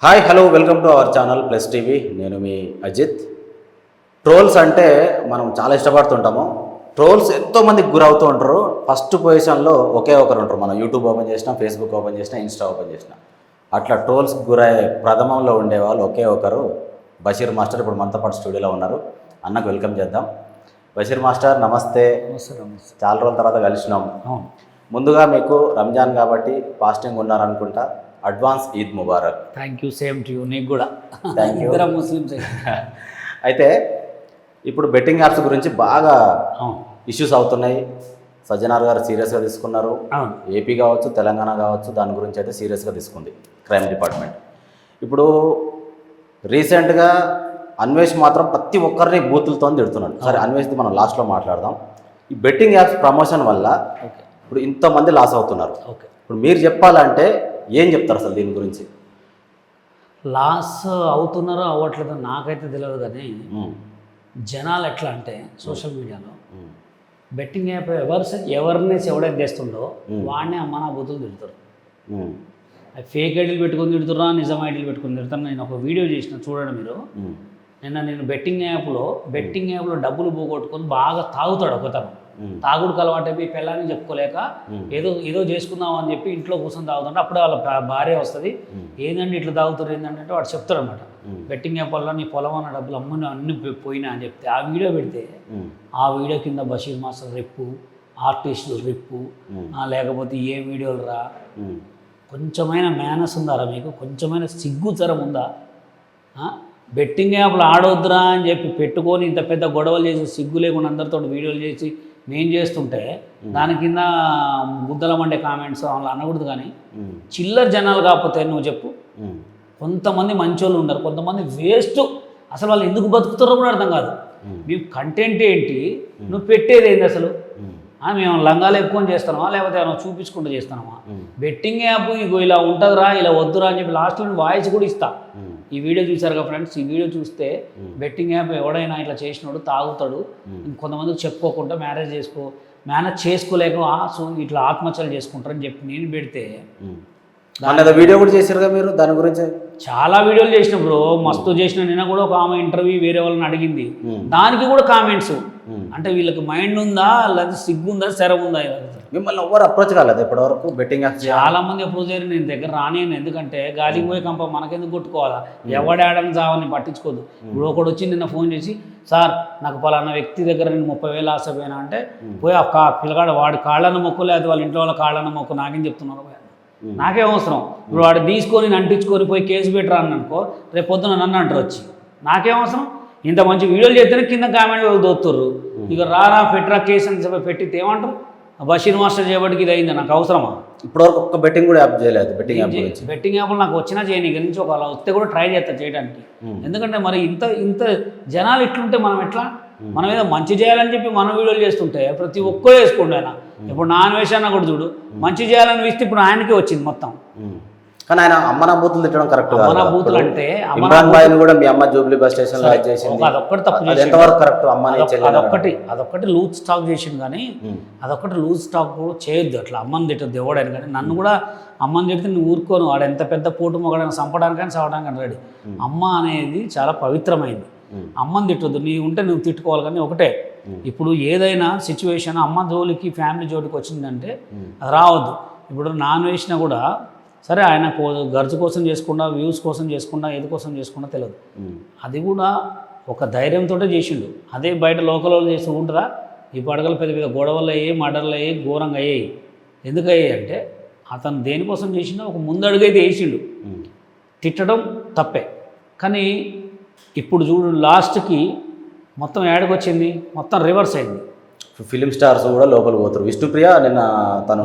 Hi hello welcome to our channel plus TV. నేను మీ Ajit. Trolls అంటే మనం చాలా ఇష్టపడుతుంటాము. ట్రోల్స్ ఎంతోమందికి గురవుతూ ఉంటారు. ఫస్ట్ పొజిషన్లో ఒకే ఒకరు ఉంటారు. మనం యూట్యూబ్ ఓపెన్ చేసినా, ఫేస్బుక్ ఓపెన్ చేసినా, ఇన్స్టా ఓపెన్ చేసినా అట్లా ట్రోల్స్ గురయ్యే ప్రథమంలో ఉండేవాళ్ళు ఒకే ఒకరు బషీర్ మాస్టర్. ఇప్పుడు మనతో పాటు స్టూడియోలో ఉన్నారు. అన్నకు వెల్కమ్ చేద్దాం. బషీర్ మాస్టర్ నమస్తే. చాలా రోజుల తర్వాత కలిసినాం. ముందుగా మీకు రంజాన్ కాబట్టి ఫాస్టింగ్ ఉన్నారనుకుంటా. Advance Eid Mubarak. Thank you. Same to you. నీకు కూడా. Thank you. ఇద్దరం ముస్లిమ్స్. అయితే ఇప్పుడు బెట్టింగ్ యాప్స్ గురించి బాగా ఇష్యూస్ అవుతున్నాయి. సజ్జనార్ గారు సీరియస్గా తీసుకున్నారు. ఏపీ కావచ్చు, తెలంగాణ కావచ్చు, దాని గురించి అయితే సీరియస్గా తీసుకుంది క్రైమ్ డిపార్ట్మెంట్. ఇప్పుడు రీసెంట్గా అన్వేష్ మాత్రం ప్రతి ఒక్కరిని బూతులతో తిడుతున్నాడు. సరే, అన్వేష్ది మనం లాస్ట్లో మాట్లాడదాం. ఈ బెట్టింగ్ యాప్స్ ప్రమోషన్ వల్ల ఇప్పుడు ఇంతమంది లాస్ అవుతున్నారు. ఇప్పుడు మీరు చెప్పాలంటే ఏం చెప్తారు అసలు దీని గురించి? లాస్ అవుతున్నారో అవ్వట్లేదో నాకైతే తెలియదు, కానీ జనాలు ఎట్లా అంటే సోషల్ మీడియాలో బెట్టింగ్ యాప్ ఎవరినెస్ ఎవడైతే చేస్తుండో వాడిని అమ్మ నా బూతులు తిడతారు. ఫేక్ ఐడీలు పెట్టుకొని తిడుతున్నా, నిజం ఐడీలు పెట్టుకొని తిడతాను. నేను ఒక వీడియో చేసిన, చూడండి మీరు. నేను బెట్టింగ్ యాప్లో డబ్బులు పోగొట్టుకొని బాగా తాగుతాడు ఒకతను. తాగుడుకు అలవాటైపోయి పిల్లని చెప్పుకోలేక ఏదో చేసుకుందాం అని చెప్పి ఇంట్లో కూర్చొని తాగుతుంటే అప్పుడే వాళ్ళ భార్య వస్తుంది. ఏంటంటే ఇట్లా తాగుతారు ఏంటంటే వాడు చెప్తాడు అనమాట, బెట్టింగ్ యాప్ వల్ల నీ పొలం అన్న డబ్బులు అన్ని పోయినా అని చెప్తే ఆ వీడియో పెడితే ఆ వీడియో కింద బషీర్ మాస్టర్ రెప్పు, ఆర్టిస్టులు రెప్పు, లేకపోతే ఏ వీడియోలు రా, కొంచెమైన మేనస్ ఉందారా మీకు? కొంచెమైన సిగ్గుతరం ఉందా? బెట్టింగ్ యాప్లు ఆడొద్దురా అని చెప్పి పెట్టుకొని ఇంత పెద్ద గొడవలు చేసి సిగ్గు లేకుండా అందరితో వీడియోలు చేసి నేను చేస్తుంటే దాని కింద ముద్దల మండే కామెంట్స్ అలా అనకూడదు. కానీ చిల్లర జనాలు కాకపోతే నువ్వు చెప్పు, కొంతమంది మంచోళ్ళు ఉండరు, కొంతమంది వేస్ట్. అసలు వాళ్ళు ఎందుకు బతుకుతారో కూడా అర్థం కాదు. మేము కంటెంట్ ఏంటి, నువ్వు పెట్టేది ఏంది అసలు? మేము లంగాలు ఎక్కువ చేస్తున్నామా, లేకపోతే ఏమైనా చూపించుకుంటూ చేస్తున్నామా? బెట్టింగ్ యాప్ ఇగో ఇలా ఉంటుందిరా, ఇలా వద్దురా అని చెప్పి లాస్ట్లో వాయిస్ కూడా ఇస్తా. ఈ వీడియో చూసారుగా ఫ్రెండ్స్, ఈ వీడియో చూస్తే బెట్టింగ్ యాప్ ఎవడైనా ఇట్లా చేసినాడు తాగుతాడు, ఇంకొంతమందికి చెప్పుకోకుండా మేనేజ్ చేసుకోలేక ఇట్లా ఆత్మహత్యలు చేసుకుంటారని చెప్పి నేను పెడితే వీడియో కూడా చేశారుగా మీరు దాని గురించి. చాలా వీడియోలు చేసిన బ్రో, మస్తు చేసిన. నిన్న కూడా ఒక ఆమె ఇంటర్వ్యూ వేరే వాళ్ళని అడిగింది, దానికి కూడా కామెంట్స్. అంటే వీళ్ళకి మైండ్ ఉందా, లేదా సిగ్గుందా, శరం ఉందా? మిమ్మల్ని ఎవరు అప్రోచ్ కాలేదు ఇప్పటివరకు బెట్టింగ్ యాప్స్? చాలా మంది అప్రోచ్ అయ్యారు. నేను దగ్గర రానియను, ఎందుకంటే గాలికి పోయి కంప మనకెందుకు కొట్టుకోవాలా? ఎవడాడని చావని పట్టించుకోదు. ఇప్పుడు ఒకడు వచ్చి నిన్న ఫోన్ చేసి, సార్ నాకు పలానా వ్యక్తి దగ్గర నేను 30,000 ఆశపోయినా అంటే, పోయి ఆ పిల్లగాడు వాడి కాళ్ళన్న మొక్కు, లేదా వాళ్ళ ఇంట్లో వాళ్ళ కాళ్ళన్న మొక్కు నాకేం చెప్తున్నారు? నాకేం అవసరం? ఇప్పుడు వాడు తీసుకొని అంటించుకొని పోయి కేసు పెట్టరా అని అనుకో, రేపు పొద్దున నన్ను అంటారు వచ్చి. నాకేం అవసరం? ఇంత మంచి వీడియోలు చేస్తేనే కింద కామెంట్ దోస్తుర్రు. ఇక రారా పెట్టరా కేసు అని పెట్టితే ఏమంటారు? బషీర్ మాస్టర్ చేయబడికి ఇది అయింది, నాకు అవసరమా? ఇప్పటివరకు ఒక్క బెట్టింగ్ కూడా యాప్ చేయలేదు. బెట్టింగ్ యాప్లు నాకు వచ్చినా చేయని నుంచి ఒక అలా వస్తే కూడా ట్రై చేస్తా చేయడానికి. ఎందుకంటే మరి ఇంత జనాలు ఇట్లుంటే మనం ఎట్లా? మనం ఏదో మంచి చేయాలని చెప్పి మనం వీడియోలు చేస్తుంటే ప్రతి ఒక్కరు వేసుకోండి. ఆయన ఇప్పుడు నా అన్వేషణ కూడా చూడు, మంచి చేయాలని వేస్తే ఇప్పుడు ఆయనకే వచ్చింది మొత్తం. కానీ ఆయన అమ్మ నా బూతులు తిట్టడం కరెక్ట్. అమ్మ బూతులు అంటే ఇమ్రాన్ భాయ్ కూడా మీ అమ్మ జూబ్లీ బస్ స్టేషన్ లో చేసింది, అదొక్కటి తప్పు చేసి కరెక్ట్. అదొక్కటి లూజ్ స్టాక్ చేసింది, కానీ అదొక్కటి లూజ్ స్టాక్ కూడా చేయొద్దు. అట్లా అమ్మని తిట్టద్దు ఎవడైనా. కానీ నన్ను కూడా అమ్మని తిడితే నువ్వు ఊరుకోను. వాడు ఎంత పెద్ద పోటు మొగడైనా చంపడానికని చావడానికి రెడీ. అమ్మ అనేది చాలా పవిత్రమైంది. అమ్మని తిట్టొద్దు. నీ ఉంటే నువ్వు తిట్టుకోవాలి. కానీ ఒకటే, ఇప్పుడు ఏదైనా సిచ్యువేషన్ అమ్మ జోలికి ఫ్యామిలీ జోలికి వచ్చిందంటే అది రావద్దు. ఇప్పుడు నాన్ వేసినా కూడా సరే, ఆయన గర్జు కోసం చేసుకుండా, వ్యూస్ కోసం చేసుకుండా, ఏది కోసం చేసుకుండా తెలియదు. అది కూడా ఒక ధైర్యంతో చేసిండు. అదే బయట లోకల్ వాళ్ళు చేసి ఉంటుందా? ఈ పడగలు పెద్ద పెద్ద గొడవలు అయ్యాయి, మర్డర్లు అయ్యాయి, ఘోరంగా అయ్యాయి. ఎందుకు అయ్యాయి అంటే అతను దేనికోసం చేసిండో ఒక ముందడుగైతే వేసిండు. తిట్టడం తప్పే, కానీ ఇప్పుడు చూడు లాస్ట్కి మొత్తం ఏడకొచ్చింది, మొత్తం రివర్స్ అయింది. ఫిలిం స్టార్స్ కూడా లోపలికి పోతారు. విష్ణుప్రియ నిన్న తను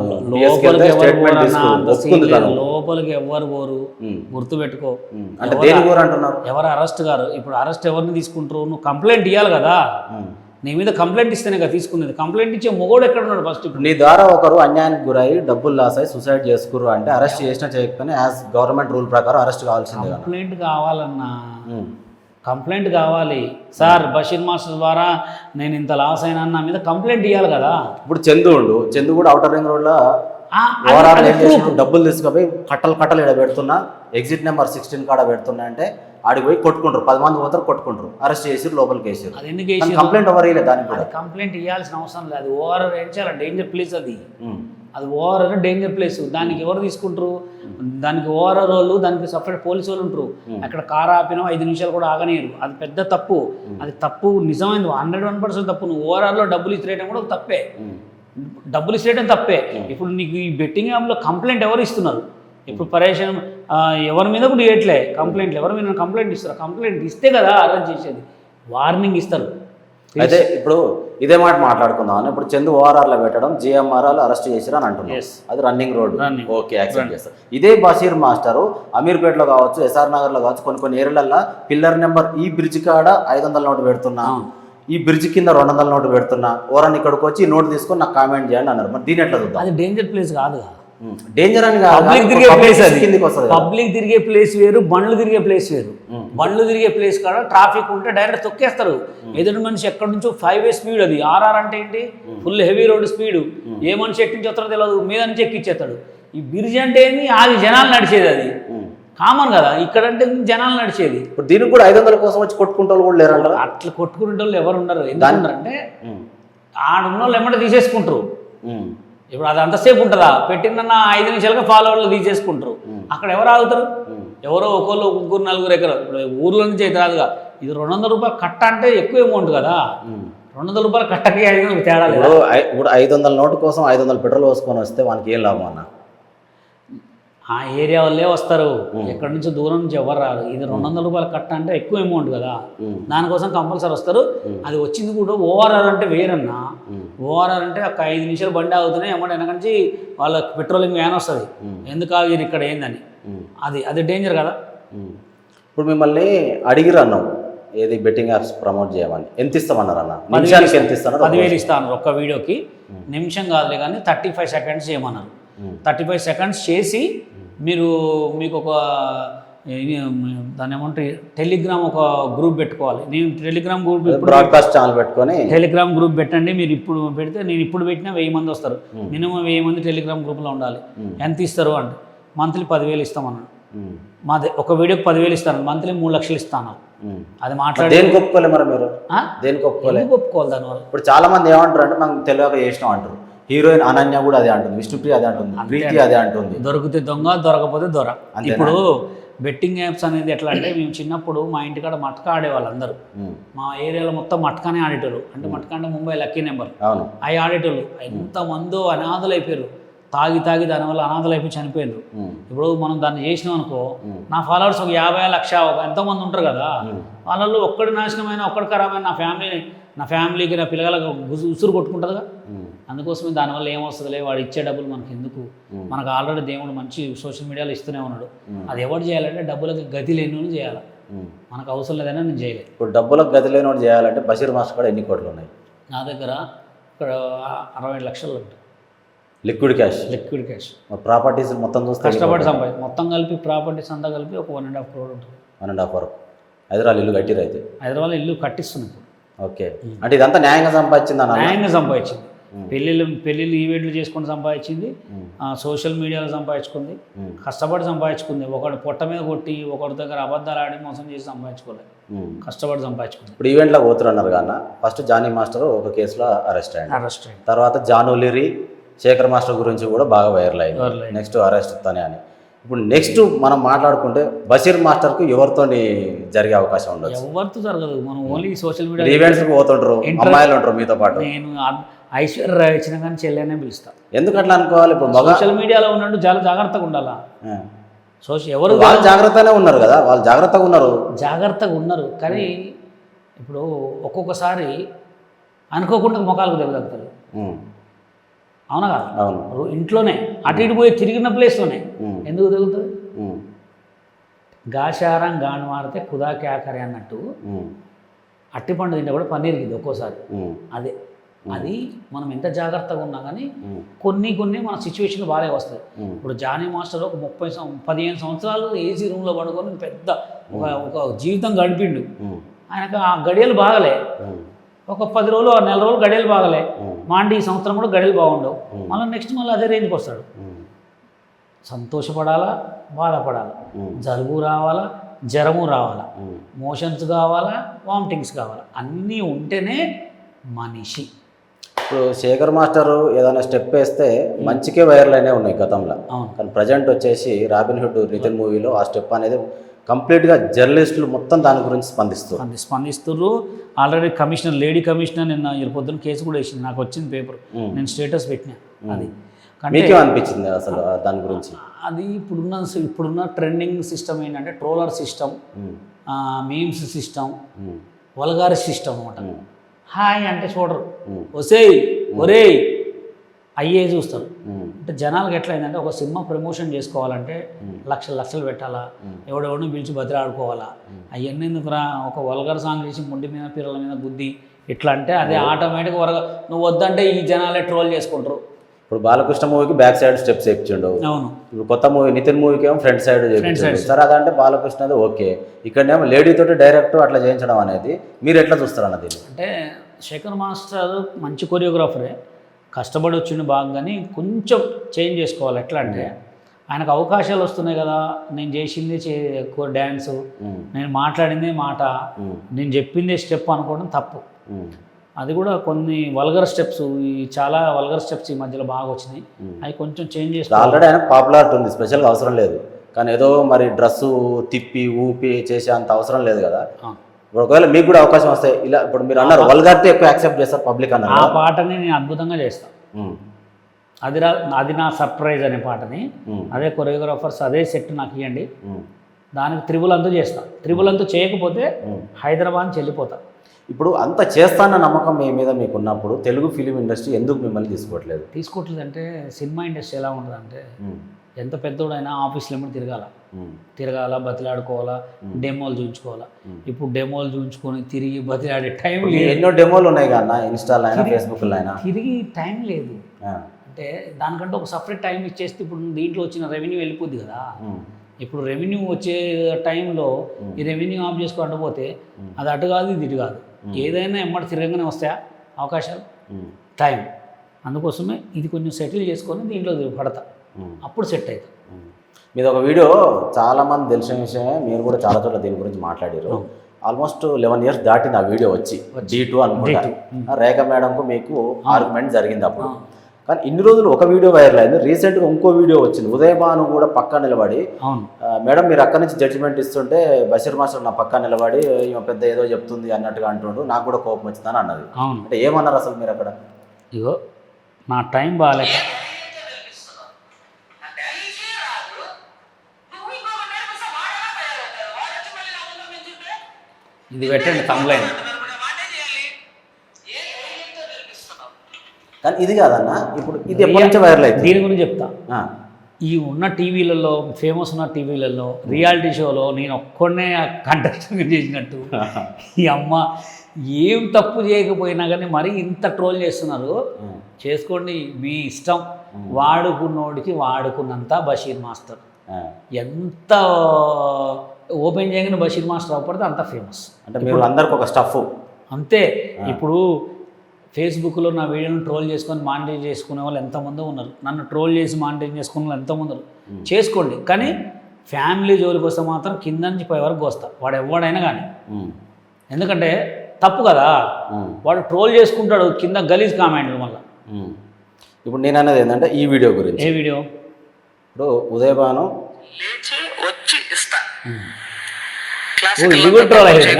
లోపలికి ఎవరు పోరు, గుర్తుపెట్టుకో. అంటే దేని పోరు అంటున్నారు? ఎవరు అరెస్ట్ గారు? ఇప్పుడు అరెస్ట్ ఎవరిని తీసుకుంటారు? నువ్వు కంప్లైంట్ ఇవ్వాలి కదా. నీ మీద కంప్లైంట్ ఇస్తేనే కదా తీసుకునేది. కంప్లైంట్ ఇచ్చే మొగోడు ఎక్కడ ఉన్నాడు ఫస్ట్? ఇప్పుడు నీ ద్వారా ఒకరు అన్యాయానికి గురై డబ్బులు లాస్ అయ్యి సూసైడ్ చేసుకురు అంటే అరెస్ట్ చేసినా చేయకపోయినా యాజ్ గవర్నమెంట్ రూల్ ప్రకారం అరెస్ట్ కావాల్సిందే. కంప్లైంట్ కావాలన్నా కంప్లైంట్ కావాలి సార్. బషీర్ మాస్టర్ ద్వారా నేను ఇంత లాస్ అయినా నా మీద కంప్లైంట్ ఇవ్వాలి కదా. ఇప్పుడు చందు కూడా ఔటర్ రింగ్ రోడ్లో అది ఓవరాల్ ఏం proof. చేసిన డబ్బులు తీసుకుపోయి కట్టలు ఇక్కడ పెడుతున్నా, ఎగ్జిట్ నెంబర్ 16 కాడ పెడుతున్నా అంటే ఆడికి పోయి కొట్టుకుంటారు, 10 మంది పోతారు, కొట్టుకుంటారు, అరెస్ట్ చేసి లోపలికి వేసారు. అది ఎందుకు వేసారు? కంప్లైంట్ ఎవరు వేయలేదు దానికి కూడా. అది కంప్లైంట్ ఇవ్వాల్సిన అవసరం లేదు. అది ఓవర్ ఏం చేయాలి, డేంజర్ ప్లేస్ అది. ఉమ్. అది ఓవర్ డేంజర్ ప్లేస్. దానికి ఎవరు తీసుకుంటారు? దానికి ఓవర్ వాళ్ళు, దానికి సపరేట్ పోలీసు వాళ్ళు ఉంటారు. అక్కడ కారు ఆపినా 5 నిమిషాలు కూడా ఆగనీయరు. అది పెద్ద తప్పు. అది తప్పు నిజమైంది, 101% తప్పు. నువ్వు ఓవరాల్లో డబ్బులు ఇచ్చేయడం కూడా తప్పే. డబ్బులు ఇచ్చేయడం తప్పే. ఇప్పుడు నీకు ఈ బెట్టింగ్ యాప్లో కంప్లైంట్ ఎవరు ఇస్తున్నారు? ఇప్పుడు పరేషన్ ఎవరి మీద కూడా ఇవ్వట్లే కంప్లైంట్లు. ఎవరి మీద కంప్లైంట్ ఇస్తారు? కంప్లైంట్ ఇస్తే కదా అరెస్ట్ చేసేది. వార్నింగ్ ఇస్తారు. అయితే ఇప్పుడు ఇదే మాట మాట్లాడుకుందాం. ఇప్పుడు చందు ఓఆర్ఆర్లో పెట్టడం, జిఎంఆర్ఆర్లో అరెస్ట్ చేసిరు అని అంటున్నారు. అది రన్నింగ్ రోడ్, ఓకే, యాక్సెప్ట్ చేస్తారు. ఇదే బషీర్ మాస్టరు అమీర్పేటలో కావచ్చు, ఎస్ఆర్ నగర్లో కావచ్చు, కొన్ని ఏరియాలల్లో పిల్లర్ నెంబర్ ఈ బ్రిడ్జ్ కాడ 500 నోటు పెడుతున్నా, ఈ బ్రిడ్జ్ కింద 200 నోటు పెడుతున్నా, ఓరని ఇక్కడికి వచ్చి ఈ నోటు తీసుకొని నాకు కామెంట్ చేయండి అన్నారు. మరి దీని ఎట్లా చూద్దాం? అది డేంజర్ ప్లేస్ కాదు. డేంజర్ అని పబ్లిక్ తిరిగే ప్లేస్. అది కిందికి వస్తుంది. పబ్లిక్ తిరిగే ప్లేస్ వేరు, బండ్లు తిరిగే ప్లేస్ వేరు. బండ్లు తిరిగే ప్లేస్ కాడ ట్రాఫిక్ ఉంటే డైరెక్ట్ తొక్కేస్తారు. ఎదుటి మనిషి ఎక్కడి నుంచో 5 స్పీడ్. అది ఆర్ఆర్ అంటే ఏంటి? Full heavy road speed. ఏ మనిషి ఎక్కించి వస్తారో తెలియదు, మీద నుంచి ఎక్కిచ్చేస్తాడు. ఈ బ్రిడ్జ్ అంటే ఏంది? అది జనాలు నడిచేది. అది కామన్ కదా. ఇక్కడంటే జనాలు నడిచేది. ఇప్పుడు దీనికి కూడా 500 కోసం వచ్చి కొట్టుకుంటే వాళ్ళు కూడా లేరంటారు. అట్లా కొట్టుకునే వాళ్ళు ఎవరు ఉండరు. ఎందుకంటే ఆడున్న వాళ్ళు ఎమ్మట తీసేసుకుంటారు. ఇప్పుడు అది అంతసేపు ఉంటుందా? పెట్టిన 5 నిమిషాలుగా ఫాలోవర్లు తీసేసుకుంటారు. అక్కడ ఎవరు ఆగుతారు? ఎవరో ఒకళ్ళు 3, 4 ఎకరాలు. ఇప్పుడు ఊర్లో నుంచి అయితే రాదుగా. ఇది 200 రూపాయలు కట్ట అంటే ఎక్కువ అమౌంట్ కదా. 200 రూపాయలు కట్టకి 500 తేడా లేదు. ఇప్పుడు 500 నోటు కోసం 500 పెట్రోల్ పోసుకొని వస్తే వానికి ఏం లాభం అన్న? ఆ ఏరియా వాళ్ళే వస్తారు, ఎక్కడి నుంచో దూరం నుంచి ఎవరు రారు. ఇది 200 రూపాయలు కట్ట అంటే ఎక్కువ అమౌంట్ కదా. దానికోసం కంపల్సరీ వస్తారు. అది వచ్చింది కూడా ఓఆర్ఆర్ అంటే వేరన్నా. ఓఆర్ఆర్ అంటే ఒక 5 నిమిషాలు బండి ఆగుతున్నాయి, అమ్మటి వెనకంచి వాళ్ళ పెట్రోలింగ్ వ్యాన్ వస్తుంది. ఎందుకు ఆగిరు ఇక్కడ ఏందని. అది డేంజర్ కదా. ఇప్పుడు మిమ్మల్ని అడిగిరు అన్నావు ఏది బెట్టింగ్ యాప్స్ ప్రమోట్ చేయమని, ఎంత ఇస్తామన్నారు అన్న? నిమిషానికి ఎంత ఇస్తున్నారు? 10,000 ఇస్తాను ఒక్క వీడియోకి. నిమిషం కాదులే కానీ 35 సెకండ్స్ చేయమన్నారు. 35 సెకండ్స్ చేసి మీకు ఒక దాని ఏమంటే టెలిగ్రామ్ ఒక గ్రూప్ పెట్టుకోవాలి. నేను టెలిగ్రామ్ గ్రూప్ బ్రాడ్కాస్ట్ ఛానల్ పెట్టుకొని టెలిగ్రామ్ గ్రూప్ పెట్టండి. మీరు ఇప్పుడు పెడితే నేను ఇప్పుడు పెట్టినా 1000 మంది వస్తారు. మినిమం 1000 మంది టెలిగ్రామ్ గ్రూప్లో ఉండాలి. ఎంత ఇస్తారు అంటే మంత్లీ 10,000 ఇస్తామన్నాడు. మాది ఒక వీడియోకి 10,000 ఇస్తాను, మంత్లీ 3 లక్షలు ఇస్తాను. అది మాట్లాడి దేనికి ఒప్పుకోలే మరి మీరు? దేనికి ఒప్పుకోలే? ఒప్పుకోవాలి దానివల్ల. ఇప్పుడు చాలా మంది ఏమంటారు అంటే మనం తెలియక చేసినాం అంటారు. హీరోయిన్ అనన్య కూడా అదే అంటుంది, విష్ణుప్రియ అదే అంటుంది, ప్రీతి అదే అంటుంది. దొరికితే దొంగ, దొరకపోతే దొర. ఇప్పుడు బెట్టింగ్ యాప్స్ అనేది ఎట్లా అంటే, మేము చిన్నప్పుడు మా ఇంటికాడ మట్కా ఆడేవాళ్ళు అందరూ. మా ఏరియాలో మొత్తం మట్కానే ఆడేటోళ్ళు. అంటే మట్కా అంటే ముంబై లక్కీ నెంబర్. అవి ఆడేటోళ్ళు. ఎంతమందో అనాథలు అయిపోయారు. తాగి దానివల్ల అనాథలు అయిపోయి చనిపోయారు. ఇప్పుడు మనం దాన్ని చేసినాం అనుకో, నా ఫాలోవర్స్ ఒక 50 లక్ష ఎంతోమంది ఉంటారు కదా. వాళ్ళల్లో ఒక్కడి నాశనమైన, ఒక్కడి ఖరాబైన నా ఫ్యామిలీకి నా పిల్లలకు ఉసురు కొట్టుకుంటుందిగా. అందుకోసమే దానివల్ల ఏమొస్తుందిలే, వాడు ఇచ్చే డబ్బులు మనకి ఎందుకు? మనకు ఆల్రెడీ దేవుడు మంచి సోషల్ మీడియాలో ఇస్తూనే ఉన్నాడు. అది ఎవరు చేయాలంటే డబ్బులకు గతి లేని చేయాలి. మనకు అవసరం లేదన్నా నేను చేయలేదు. ఇప్పుడు డబ్బులకు గతి లేని చేయాలంటే బషీర్ మాస్టర్ కూడా ఎన్ని కోట్లు ఉన్నాయి? నా దగ్గర ఇక్కడ 60 లక్షలు ఉంటాయి. Liquid cash. ప్రాపర్టీస్ మొత్తం చూస్తే కష్టపడి మొత్తం కలిపి ప్రాపర్టీస్ అంతా కలిపి ఒక 1.5 crore ఉంటుంది. 1.5 crore. హైదరాబాద్ ఇల్లు కట్టిరు అయితే? హైదరాబాద్ ఇల్లు కట్టిస్తున్నాయి ఇప్పుడు. ఓకే, అంటే ఇదంతా న్యాయంగా సంపాదించింది అన్న? న్యాయంగా సంపాదించింది. పెళ్ళిళ్ళు ఈవెంట్లు చేసుకొని సంపాదించింది, సోషల్ మీడియాలో సంపాదించుకుంది, కష్టపడి సంపాదించుకుంది. ఒకడు పొట్ట మీద కొట్టి, ఒకరి దగ్గర అబద్ధాలు ఆడి మోసం చేసి సంపాదించుకోలేదు, కష్టపడి సంపాదించుకుంది. ఇప్పుడు ఈవెంట్లో పోతున్నారు కన్నా, ఫస్ట్ జానీ మాస్టర్ ఒక కేసులో అరెస్ట్ అయ్యాడు. తర్వాత జాను లిరి, శేఖర్ మాస్టర్ గురించి కూడా బాగా వైరల్ అయింది. నెక్స్ట్ అరెస్ట్ తనే అని. ఇప్పుడు నెక్స్ట్ మనం మాట్లాడుకుంటే బషీర్ మాస్టర్కు ఎవరితో జరిగే అవకాశం ఉండదు? ఎవరితో జరగదు. మనం ఓన్లీ సోషల్ మీడియా ఈవెంట్స్కి పోతుంటారు, అమ్మాయిలు ఉంటారు మీతో పాటు. నేను ఐశ్వర్య ఇచ్చిన కానీ చెల్లెనే పిలుస్తా. ఎందుకు అట్లా అనుకోవాలి? ఇప్పుడు సోషల్ మీడియాలో ఉన్నట్టు చాలా జాగ్రత్తగా ఉండాలా. ఎవరు వాళ్ళు జాగ్రత్తగానే ఉన్నారు కదా, వాళ్ళు జాగ్రత్తగా ఉన్నారు కానీ ఇప్పుడు ఒక్కొక్కసారి అనుకోకుండా ముఖాలకు దెబ్బ తగ్గుతారు. అవునా కదా? అవును. ఇంట్లోనే అటు ఇటు పోయి తిరిగిన ప్లేస్లోనే ఎందుకు తగులుతుంది? గాశారం గాను మారితే ఖుదా క్యాకరే అన్నట్టు అట్టిపండు తింటే కూడా పన్నీర్ గిద్ది ఒక్కోసారి. అదే అది మనం ఎంత జాగ్రత్తగా ఉన్నా కానీ కొన్ని మన సిచ్యువేషన్లు బాగా వస్తాయి. ఇప్పుడు జానీ మాస్టర్ ఒక 15 సంవత్సరాలు ఏసీ రూమ్లో పడుకొని పెద్ద ఒక జీవితం గడిపిండు. ఆయనకు ఆ గడియలు బాగలే, ఒక 10 రోజులు 4 రోజులు గడియలు బాగలే, మాండి ఈ సంవత్సరం కూడా గడియలు బాగుండవు, మళ్ళీ అదే రేంజ్కి వస్తాడు. సంతోషపడాలా, బాధపడాలా, జలుబు రావాలా, జ్వరము రావాలా, మోషన్స్ కావాలా, వామిటింగ్స్ కావాలా, అన్నీ ఉంటేనే మనిషి. ఇప్పుడు శేఖర్ మాస్టర్ ఏదైనా స్టెప్ వేస్తే మంచికే వైరల్ అయినా ఉన్నాయి గతంలో. కానీ ప్రజెంట్ వచ్చేసి రాబిన్ హుడ్ నితిన్ మూవీలో ఆ స్టెప్ అనేది కంప్లీట్గా జర్నలిస్టులు మొత్తం దాని గురించి స్పందిస్తున్నారు. ఆల్రెడీ లేడీ కమిషనర్ నిన్న పొద్దున్న కేసు కూడా వేసింది, నాకు వచ్చింది పేపర్, నేను స్టేటస్ పెట్టినా. అది మీకే అనిపించింది అసలు దాని గురించి? అది ఇప్పుడున్న ట్రెండింగ్ సిస్టమ్ ఏంటంటే troller system, memes system, vulgarity system అనమాట. హాయ్ అంటే చూడరు, ఒరేయ్ అయ్యే చూస్తారు. అంటే జనాలకు ఎట్లయిందంటే ఒక సినిమా ప్రమోషన్ చేసుకోవాలంటే లక్షలు పెట్టాలా, ఎవడెవడిని పిలిచి బతిలాడుకోవాలా, అవన్నీ ఎందుకురా, ఒక వల్గర్ సాంగ్ చేసి ముండి మీద పిల్లల మీద బుద్ధి ఇట్లా అంటే అది ఆటోమేటిక్గా నువ్వు వద్దంటే ఈ జనాలే ట్రోల్ చేసుకుంటారు. ఇప్పుడు బాలకృష్ణ మూవీకి బ్యాక్ సైడ్ స్టెప్స్ చెప్పిండు. అవును. ఇప్పుడు కొత్త మూవీ నితిన్ మూవీకి ఏమో ఫ్రంట్ సైడ్ చెప్పిండు. సరే అదంటే బాలకృష్ణది ఓకే, ఇక్కడనేమో లేడీ తోటి డైరెక్ట్ అట్లా చేయించడం అనేది మీరు ఎట్లా చూస్తారు అన్నది? అంటే శేఖర్ మాస్టర్ మంచి కొరియోగ్రాఫరే, కష్టపడి వచ్చిండు బాగా, కానీ కొంచెం చేంజ్ చేసుకోవాలి. ఎట్లా అంటే ఆయనకు అవకాశాలు వస్తున్నాయి కదా, నేను చేసింది డ్యాన్సు, నేను మాట్లాడిందే మాట, నేను చెప్పిందే స్టెప్ అనుకోవడం తప్పు. అది కూడా కొన్ని వల్గర్ స్టెప్స్, చాలా వల్గర్ స్టెప్స్ ఈ మధ్యలో బాగా వచ్చినాయి, అవి కొంచెం చేంజ్ చేసుకోవాలి. ఆల్రెడీ ఆయన పాపులారిటీ ఉంది, స్పెషల్గా అవసరం లేదు. కానీ ఏదో మరి డ్రెస్సు తిప్పి ఊపి చేసే అంత అవసరం లేదు కదా. ఇప్పుడు ఒకవేళ మీకు కూడా అవకాశం వస్తాయి ఇలా, ఇప్పుడు మీరు అన్నారు వల్గారిటీ ఎక్కువ యాక్సెప్ట్ చేస్తారు పబ్లిక్ అన్నారు, ఆ పాటని నేను అద్భుతంగా చేస్తాను. అది నా సర్ప్రైజ్ అనే పాటని అదే కొరియోగ్రాఫర్స్ అదే సెట్ నాకు ఇవ్వండి, దానికి త్రిబుల్ అంతా చేయకపోతే హైదరాబాద్ చెల్లిపోతా. ఇప్పుడు అంత చేస్తాన్న నమ్మకం మీ మీద మీకు ఉన్నప్పుడు తెలుగు ఫిలిం ఇండస్ట్రీ ఎందుకు మిమ్మల్ని తీసుకోవట్లేదు అంటే సినిమా ఇండస్ట్రీ ఎలా ఉంటుందంటే ఎంత పెద్దోడైనా ఆఫీస్లో ఏమో తిరగాల, బతిలాడుకోవాలా, డెమోలు చూపించుకోవాలా. ఇప్పుడు డెమోలు చూపించుకొని తిరిగి బతిలాడే టైం లేదు. ఎన్నో డెమోలు ఉన్నాయి కదా ఇన్స్టాలో అయినా ఫేస్బుక్లో అయినా, తిరిగి టైం లేదు. అంటే దానికంటే ఒక సపరేట్ టైం ఇచ్చేస్తే ఇప్పుడు దీంట్లో వచ్చిన రెవెన్యూ వెళ్ళిపోద్ది కదా. ఇప్పుడు రెవెన్యూ వచ్చే టైంలో ఈ రెవెన్యూ ఆఫ్ చేసుకుంటూ పోతే అది అటు కాదు ఇది ఇటు కాదు, ఏదైనా ఎమ్మటి తిరగగానే వస్తాయా అవకాశాలు, టైం. అందుకోసమే ఇది కొంచెం సెటిల్ చేసుకొని దీంట్లో పడతా, అప్పుడు సెట్ అవుతుంది. మీది ఒక వీడియో చాలామంది తెలిసిన విషయమే, మీరు కూడా చాలా చోట్ల దీని గురించి మాట్లాడారు. ఆల్మోస్ట్ 11 years దాటింది ఆ వీడియో వచ్చి, D2 అనుకుంటా. రేఖ మేడంకు మీకు ఆర్గ్యుమెంట్ జరిగింది అప్పుడు. కానీ ఇన్ని రోజులు ఒక వీడియో వైరల్ అయింది, రీసెంట్గా ఇంకో వీడియో వచ్చింది. ఉదయభాను కూడా పక్క నిలబడి, మేడం మీరు అక్కడి నుంచి జడ్జిమెంట్ ఇస్తుంటే బషీర్ మాస్టర్ నా పక్క నిలబడి పెద్ద ఏదో చెప్తుంది అన్నట్టుగా అంటుండు, నాకు కూడా కోపం వచ్చిందని అన్నది. అంటే ఏమన్నారు అసలు మీరు అక్కడ? ఇగో నా టైం బాగాలేక ఇది పెట్టండి తమ్లైన్. కానీ ఇది కాదన్న, ఇప్పుడు ఇది ఎప్పటి నుంచి వైరల్ అయింది? దీని గురించి చెప్తా. ఈ ఉన్న టీవీలలో, ఫేమస్ ఉన్న టీవీలలో, రియాలిటీ షోలో నేను ఒక్కడనే కంటెస్టెంట్ చేసినట్టు ఈ అమ్మ ఏం తప్పు చేయకపోయినా కానీ మరీ ఇంత ట్రోల్ చేస్తున్నారు. చేసుకోండి మీ ఇష్టం, వాడుకున్నోడికి వాడుకున్నంత బషీర్ మాస్టర్. ఎంత ఓపెన్ చేయగానే బషీర్ మాస్టర్ అవ్వకపోతే అంత ఫేమస్. అంటే మీరు అందరికి ఒక స్టఫ్ అంతే. ఇప్పుడు ఫేస్బుక్లో నా వీడియోని ట్రోల్ చేసుకొని మానిటైజ్ చేసుకునే వాళ్ళు ఎంతమంది ఉన్నారు, నన్ను ట్రోల్ చేసి మానిటైజ్ చేసుకునే వాళ్ళు ఎంతమంది ఉన్నారు. చేసుకోండి, కానీ ఫ్యామిలీ జోలికి వస్తే మాత్రం కింద నుంచి పై వరకు వస్తా, వాడు ఎవడైనా కానీ. ఎందుకంటే తప్పు కదా, వాడు ట్రోల్ చేసుకుంటాడు కింద గలీజ్ కామెంట్లు మళ్ళీ. ఇప్పుడు నేను అనేది ఏంటంటే ఈ వీడియో గురించి. ఏ వీడియో? ఇప్పుడు ఉదయభాను ఇది కూడా ట్రోల్ అయ్యేది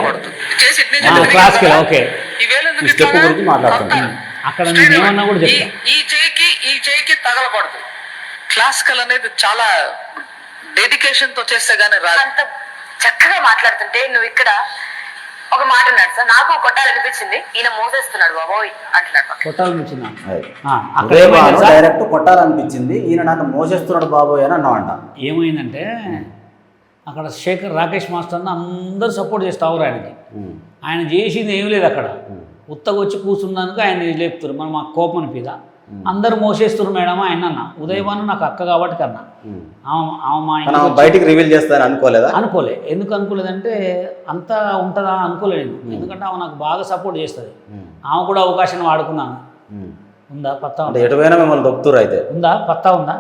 క్లాసికల్. ఓకే, ఈ స్టెప్ గురించి మాట్లాడుతున్నాను. అక్కడ నేను ఏమన్నా కూడా చెప్తా. ఈ చేయికి తగలకూడదు. క్లాసికల్ అనేది చాలా డెడికేషన్ తో చేస్తే గానీ రాదు. అంత చక్కగా మాట్లాడుతుంటే నువ్వు ఇక్కడ ఒక మాట ఉన్నాడు సార్, నాకు కొట్టాలనిపించింది, ఈయన మోసేస్తున్నాడు బాబోయ్ అంటున్నాడు. కొట్టాలనిపించింది డైరెక్ట్ కొట్టాలనిపించింది, ఈయన నాకు మోసేస్తున్నాడు బాబోయ్ అని అన్నామంట. ఏమైందంటే అక్కడ రాకేష్ మాస్టర్ని అందరూ సపోర్ట్ చేస్తారు ఆయనకి. ఆయన చేసింది ఏం లేదు అక్కడ, ఉత్తగా వచ్చి కూర్చున్నాక ఆయన లేపుతారు మనం మాకు కోపం అనిపిదా అందరు మోసేస్తున్నారు మేడం ఆయన అన్న ఉదయభాను నాకు అక్క కాబట్టి కన్నా ఆమె మా కానీ ఆమె బయటికి రివీల్ చేస్తానని అనుకోలేదా? అనుకోలే. ఎందుకు అనుకోలేదంటే అంతా ఉంటుందా అనుకోలేదు. ఎందుకంటే ఆమె నాకు బాగా సపోర్ట్ చేస్తుంది. ఆమె కూడా అవకాశాన్ని వాడుకున్నాను. ఉందా పత్తా? అంటే ఎటువైనా మిమ్మల్ని దొక్కుతురు అయితే ఉందా పత్తా ఉందా?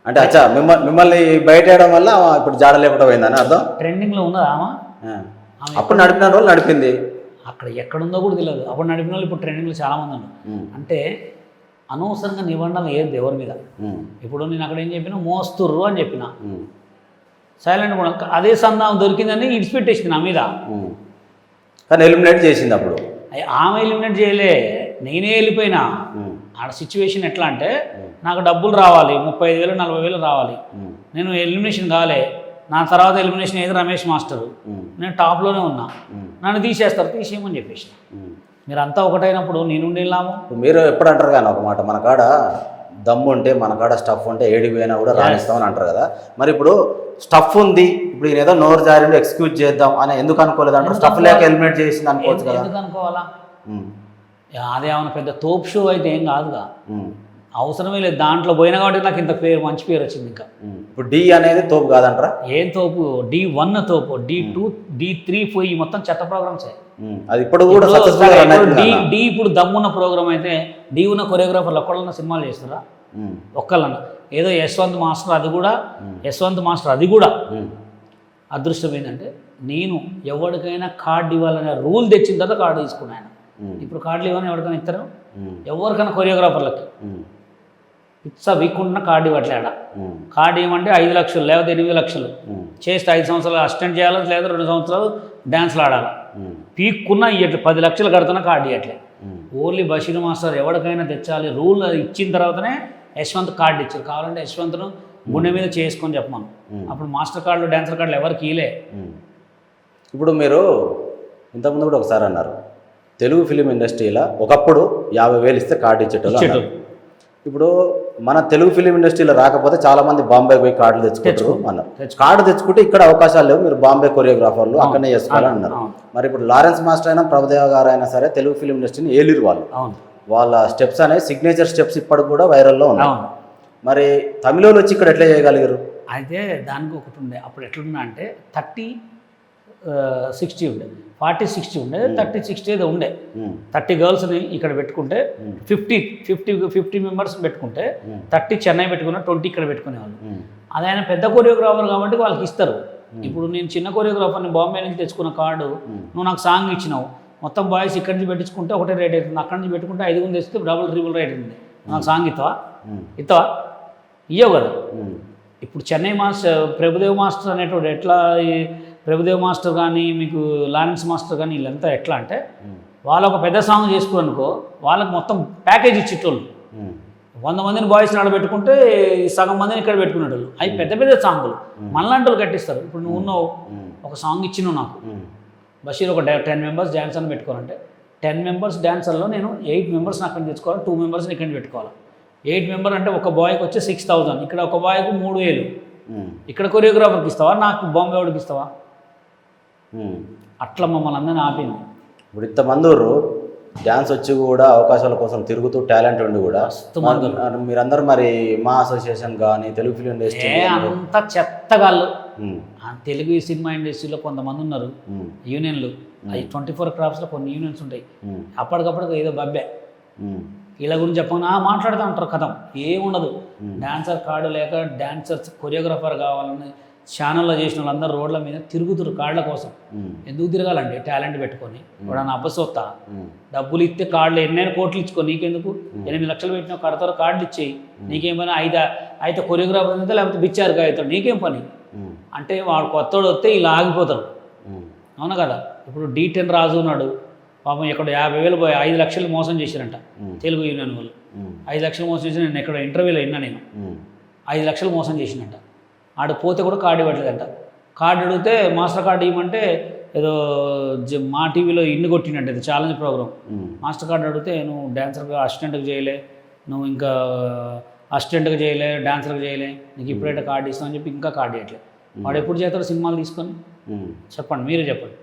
అంటే అచ్చా మిమ్మల్ని బయట వేయడం వల్ల ఇప్పుడు జాడ లేపడం పోయిందని అర్థం. ట్రెండింగ్లో ఉన్నదా ఆమె? అప్పుడు నడిపిన రోజులు నడిపింది, అక్కడ ఎక్కడుందో కూడా తెలియదు. అప్పుడు నడిపిన వాళ్ళు ఇప్పుడు ట్రెండింగ్లో చాలామంది ఉన్నారు. అంటే అనవసరంగా నిబంధనలు ఏది ఎవరి మీద. ఇప్పుడు నేను అక్కడ ఏం చెప్పినా మోస్తుర్రు అని చెప్పిన, సైలెంట్ కూడా అదే సందాం దొరికిందని ఇడిచిపెట్టేసింది నా మీద. కానీ ఎలిమినేట్ చేసింది అప్పుడు. ఆమె ఎలిమినేట్ చేయలే, నేనే వెళ్ళిపోయినా. ఆడ సిచ్యువేషన్ ఎట్లా అంటే నాకు డబ్బులు రావాలి, 35,000 40,000 రావాలి. నేను ఎలిమినేషన్ కాలే. నా తర్వాత ఎలిమినేషన్ ఏది రమేష్ మాస్టరు, నేను టాప్లోనే ఉన్నా. నన్ను తీసేస్తారు, తీసేయమని చెప్పేసి. మీరు అంతా ఒకటైనప్పుడు నేనుండి వెళ్ళాము. మీరు ఎప్పుడు అంటారు కానీ ఒక మాట, మన కాడ దమ్ము ఉంటే మన కాడ స్టఫ్ ఉంటే ఏడికి పోయినా కూడా రాణిస్తామని అంటారు కదా. మరి ఇప్పుడు స్టఫ్ ఉంది, ఇప్పుడు ఈయన ఏదో నోరు జారి ఎక్స్క్యూజ్ చేద్దాం అని ఎందుకు అనుకోలేదు అంటారు? స్టఫ్ లేక ఎలిమినేట్ చేసింది అనుకోవచ్చు కదా. ఎందుకు అనుకోవాలా? అదే ఏమైనా పెద్ద తోపు షో అయితే ఏం కాదుగా, అవసరమే లేదు. దాంట్లో పోయినా కాబట్టి నాకు ఇంత పేరు, మంచి పేరు వచ్చింది. ఇంకా ఇప్పుడు డి అనేది తోపు కాదంటారా? ఏం తోపు? D1 తోపు, D2 D3 పోయి మొత్తం చెత్త ప్రోగ్రామ్సే. అది ఇప్పుడు కూడా డి ఇప్పుడు దమ్మున్న ప్రోగ్రామ్ అయితే డి ఉన్న కొరియోగ్రాఫర్లు ఒక్కళ్ళన్న సినిమాలు చేస్తారా? ఒక్కళ్ళన్న. ఏదో యశ్వంత్ మాస్టర్ అది కూడా అదృష్టం ఏంటంటే నేను ఎవరికైనా కార్డు ఇవ్వాలనే రూల్ తెచ్చిన తర్వాత కార్డు తీసుకున్నాను. ఇప్పుడు కార్డులు ఇవ్వని ఎవరికైనా ఇస్తారు? ఎవరికైనా కొరియోగ్రాఫర్లకి పిచ్చా వీక్కుండా కార్డు ఇవ్వట్లేడ. కార్డు ఇవ్వమంటే 5 లక్షలు లేకపోతే 8 లక్షలు చేస్తే 5 సంవత్సరాలు అసిస్టెంట్ చేయాలి, లేదా 2 సంవత్సరాలు డ్యాన్స్లు ఆడాలి. పీక్కున్నా ఇవ్వట్లేదు, 10 లక్షలు కడుతున్నా కార్డు ఇవ్వట్లేదు. ఓన్లీ బషీర్ మాస్టర్ ఎవరికైనా తెచ్చాలి రూల్ ఇచ్చిన తర్వాతనే యశ్వంత్ కార్డు ఇచ్చారు. కావాలంటే యశ్వంత్ను గుండె మీద చేసుకొని చెప్పమను. అప్పుడు మాస్టర్ కార్డులు డ్యాన్సర్ కార్డులు ఎవరికి ఇలే. ఇప్పుడు మీరు ఇంతకుముందు కూడా ఒకసారి అన్నారు, తెలుగు ఫిలిం ఇండస్ట్రీలో ఒకప్పుడు 50,000 ఇస్తే కార్డు ఇచ్చేటోళ్ళు. ఇప్పుడు మన తెలుగు ఫిలిం ఇండస్ట్రీలో రాకపోతే చాలామంది బాంబే పోయి కార్డులు తెచ్చుకుంటారు అన్నారు. కార్డు తెచ్చుకుంటే ఇక్కడ అవకాశాలు లేవు, మీరు బాంబే కొరియోగ్రాఫర్లు అక్కడనే చేసుకోవాలని అన్నారు. మరి ఇప్పుడు లారెన్స్ మాస్టర్ అయినా ప్రభుదేవ గారు అయినా సరే తెలుగు ఫిలిం ఇండస్ట్రీని ఏలిరు వాళ్ళు. వాళ్ళ స్టెప్స్ అనేవి సిగ్నేచర్ స్టెప్స్ ఇప్పటికి కూడా వైరల్లో ఉన్నాయి. మరి తమిళలో వచ్చి ఇక్కడ ఎట్లా చేయగలిగారు? అయితే దానికి ఒకటి ఉండే. అప్పుడు ఎట్లున్నా అంటే 30-60 ఉండే, 40-60 ఉండే, 30-60 ఏదో ఉండే. 30 గర్ల్స్ని ఇక్కడ పెట్టుకుంటే 50 మెంబర్స్ పెట్టుకుంటే 30 చెన్నై పెట్టుకున్నా, 20 ఇక్కడ పెట్టుకునేవాళ్ళు. అది ఆయన పెద్ద కొరియోగ్రాఫర్ కాబట్టి వాళ్ళకి ఇస్తారు. ఇప్పుడు నేను చిన్న కొరియోగ్రాఫర్ని బాంబే నుంచి తెచ్చుకున్న కార్డు, నువ్వు నాకు సాంగ్ ఇచ్చినావు, మొత్తం బాయ్స్ ఇక్కడి నుంచి పెట్టించుకుంటే ఒకటే రేట్ అవుతుంది, అక్కడి నుంచి పెట్టుకుంటే 5 తెస్తే డబుల్ రేట్ ఉంది. నాకు సాంగ్ ఇస్తావా? ఇవ్వవు కదా. ఇప్పుడు చెన్నై మాస్టర్, ప్రభుదేవ్ మాస్టర్ అనేటోడు ఎట్లా, ప్రభుదేవ్ మాస్టర్ కానీ మీకు లారెన్స్ మాస్టర్ కానీ వీళ్ళంతా ఎట్లా అంటే వాళ్ళు ఒక పెద్ద సాంగ్ చేసుకోనుకో వాళ్ళకి మొత్తం ప్యాకేజ్ ఇచ్చేటోళ్ళు. 100 మందిని బాయ్స్ని ఆడబెట్టుకుంటే సగం మందిని ఇక్కడ పెట్టుకునేటోళ్ళు. అవి పెద్ద పెద్ద సాంగులు మనలాంటి వాళ్ళు కట్టిస్తారు. ఇప్పుడు నువ్వు ఉన్నావు, ఒక సాంగ్ ఇచ్చినావు నాకు, బషీర్ ఒక 10 మెంబర్స్ డ్యాన్సర్ని పెట్టుకోవాలంటే 10 మెంబర్స్ డ్యాన్సర్లో నేను 8 మెంబర్స్ని అక్కడ తెచ్చుకోవాలి, 2 మెంబర్స్ని ఇక్కడ పెట్టుకోవాలి. 8 మెంబర్ అంటే ఒక బాయ్కి వచ్చి 6,000, ఇక్కడ ఒక బాయ్కి 3,000. ఇక్కడ కొరియోగ్రాఫర్కి ఇస్తావా, నాకు బాంబే వాడికి ఇస్తావా? అట్లా మమ్మల్ని అందరినీ ఆపింది. ఇప్పుడు ఇంతమంది డ్యాన్స్ వచ్చి కూడా అవకాశాల కోసం తిరుగుతూ టాలెంట్ ఉండి కూడా మీరందరూ మరి మా అసోసియేషన్ కానీ తెలుగు ఫిలిం ఇండస్ట్రీ అంత చెత్తగాళ్ళు. తెలుగు సినిమా ఇండస్ట్రీలో కొంతమంది ఉన్నారు యూనియన్లు, అవి 24 క్రాఫ్ట్స్లో కొన్ని యూనియన్స్ ఉంటాయి. అప్పటికప్పుడు ఏదో బబ్బే వీళ్ళ గురించి చెప్పకుండా మాట్లాడుతూ ఉంటారు. కథం ఏముండదు. డాన్సర్ కార్డు లేక డాన్సర్స్ కొరియోగ్రాఫర్ కావాలని ఛానల్లో చేసిన వాళ్ళందరూ రోడ్ల మీద తిరుగుతురు కార్డుల కోసం. ఎందుకు తిరగాలండి? టాలెంట్ పెట్టుకొని వాడు అబ్బసొత్తా డబ్బులు ఇస్తే కార్డులు ఎన్నైనా కోట్లు ఇచ్చుకో, నీకెందుకు? 8 లక్షలు పెట్టిన కడతారు, కార్డులు ఇచ్చేయి, నీకేం పని? అయితే కొరియోగ్రాఫర్ అయితే లేకపోతే బిచ్చారుగా అవుతాడు, నీకేం పని? అంటే వాడు కొత్తోడు వస్తే ఇలా ఆగిపోతారు. అవునా కదా? ఇప్పుడు D10 రాజు ఉన్నాడు పాపం, ఇక్కడ 50,000 పోయి 5 లక్షలు మోసం చేశారంట తెలుగు యూనియన్ వాళ్ళు. 5 లక్షలు మోసం చేసి నేను ఎక్కడ ఇంటర్వ్యూలో విన్నా, నేను 5 లక్షలు మోసం చేసినట్ట. ఆడు పోతే కూడా కార్డు ఇవ్వట్లేదంట. కార్డు అడిగితే మాస్టర్ కార్డు ఇవ్వమంటే ఏదో మా టీవీలో ఇన్ని కొట్టినట్టు, ఇది ఛాలెంజ్ ప్రోగ్రామ్. మాస్టర్ కార్డు అడిగితే నువ్వు డాన్సర్గా అసిస్టెంట్కి చేయలే, నువ్వు ఇంకా అసిస్టెంట్గా చేయలే, డాన్సర్కి చేయలే, నీకు ఇప్పుడైతే కార్డు ఇస్తామని చెప్పి ఇంకా కార్డు ఇవ్వట్లేదు. వాడు ఎప్పుడు చేస్తాడు సినిమాలు తీసుకొని? చెప్పండి, మీరే చెప్పండి.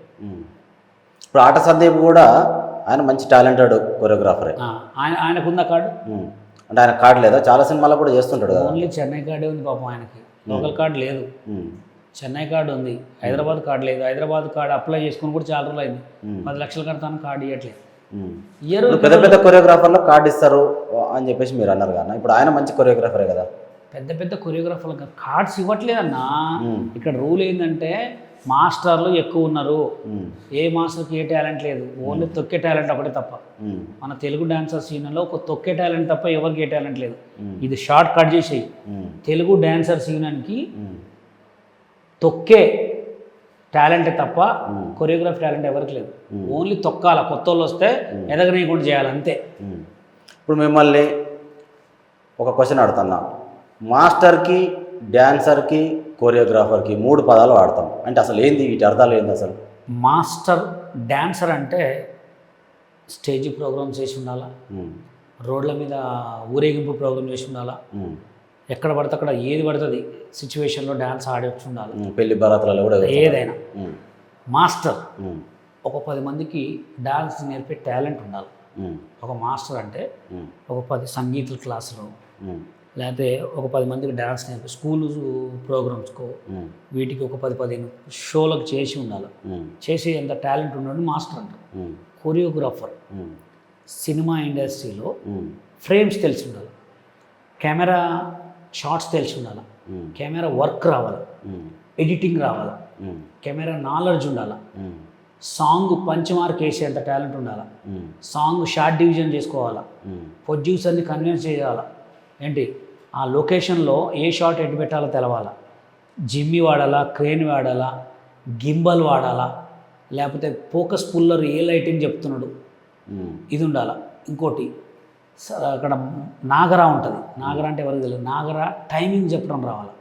ఇప్పుడు ఆట సందీప్ కూడా ఆయన మంచి టాలెంటెడ్ కొరియోగ్రాఫరే. ఆయనకున్న కార్డు అంటే ఆయన కార్డు లేదా? చాలా సినిమాలో కూడా చేస్తుంటాడు కదా. ఓన్లీ చెన్నై కార్డే ఉంది పాపం ఆయనకి, లోకల్ కార్డు లేదు. చెన్నై కార్డు ఉంది, హైదరాబాద్ కార్డు లేదు. హైదరాబాద్ కార్డు అప్లై చేసుకుని కూడా చాలా రోజులు అయింది. 10 లక్షలు కడతాను, కార్డు ఇవ్వట్లేదు. పెద్ద పెద్ద కొరియోగ్రాఫర్లో కార్డు ఇస్తారు అని చెప్పేసి మీరు అన్నారు కదా, ఇప్పుడు ఆయన మంచి కొరియోగ్రాఫరే కదా. పెద్ద పెద్ద కొరియోగ్రాఫర్లకు కార్డ్స్ ఇవ్వట్లేదన్నా. ఇక్కడ రూల్ ఏంటంటే మాస్టర్లు ఎక్కువ ఉన్నారు, ఏ మాస్టర్కి ఏ టాలెంట్ లేదు, ఓన్లీ తొక్కే టాలెంట్ ఒకటే తప్ప. మన తెలుగు డాన్సర్ సీన్లో ఒక తొక్కే టాలెంట్ తప్ప ఎవరికి ఏ టాలెంట్ లేదు. ఇది షార్ట్ కట్ చేసేయి. తెలుగు డాన్సర్ సీన్కి తొక్కే టాలెంట్ తప్ప కొరియోగ్రఫీ టాలెంట్ ఎవరికి లేదు. ఓన్లీ తొక్కాల, కొత్త వాళ్ళు వస్తే ఎదగనీయకుండా చేయాలి అంతే. ఇప్పుడు మిమ్మల్ని ఒక క్వశ్చన్ అడుగుతున్నా, మాస్టర్కి, డ్యాన్సర్కి, కొరియోగ్రాఫర్కి 3 పదాలు వాడతాం అంటే అసలు ఏంది, వీటి అర్థాలు ఏంది అసలు? మాస్టర్ డ్యాన్సర్ అంటే స్టేజ్ ప్రోగ్రామ్ చేసి ఉండాలా, రోడ్ల మీద ఊరేగింపు ప్రోగ్రామ్ చేసి ఉండాలా, ఎక్కడ పడితే అక్కడ ఏది పడుతుంది సిచ్యువేషన్లో డ్యాన్స్ ఆడవచ్చు ఉండాలి, పెళ్లి బరాత్రాలు కూడా ఏదైనా. మాస్టర్ ఒక 10 మందికి డ్యాన్స్ నేర్పే టాలెంట్ ఉండాలి. ఒక మాస్టర్ అంటే ఒక 10 సంగీత క్లాసులు, లేకపోతే ఒక 10 మందికి డ్యాన్స్ నేర్పి స్కూల్ ప్రోగ్రామ్స్కో వీటికి ఒక 10-15 షోలకు చేసి ఉండాలి. చేసి ఎంత టాలెంట్ ఉన్నాడు మాస్టర్ అంటారు. కొరియోగ్రాఫర్ సినిమా ఇండస్ట్రీలో ఫ్రేమ్స్ తెలిసి ఉండాలి, కెమెరా షార్ట్స్ తెలిసి ఉండాలి, కెమెరా వర్క్ రావాలి, ఎడిటింగ్ రావాలి, కెమెరా నాలెడ్జ్ ఉండాలి, సాంగ్ పంచమార్క్ వేసేంత టాలెంట్ ఉండాలి, సాంగ్ షార్ట్ డివిజన్ చేసుకోవాలా, ప్రొడ్యూసర్ని కన్విన్స్ చేయాలా, ఏంటి ఆ లొకేషన్లో ఏ షాట్ ఎటు పెట్టాలో తెలవాలా, జిమ్మి వాడాలా, క్రేన్ వాడాలా, గింబల్ వాడాలా, లేకపోతే ఫోకస్ పుల్లర్ ఏ లైటింగ్ చెప్తున్నాడు ఇది ఉండాలా. ఇంకోటి అక్కడ నాగరా ఉంటుంది, నాగరా అంటే ఎవరికి తెలియదు, నాగరా టైమింగ్ చెప్పడం రావాలా,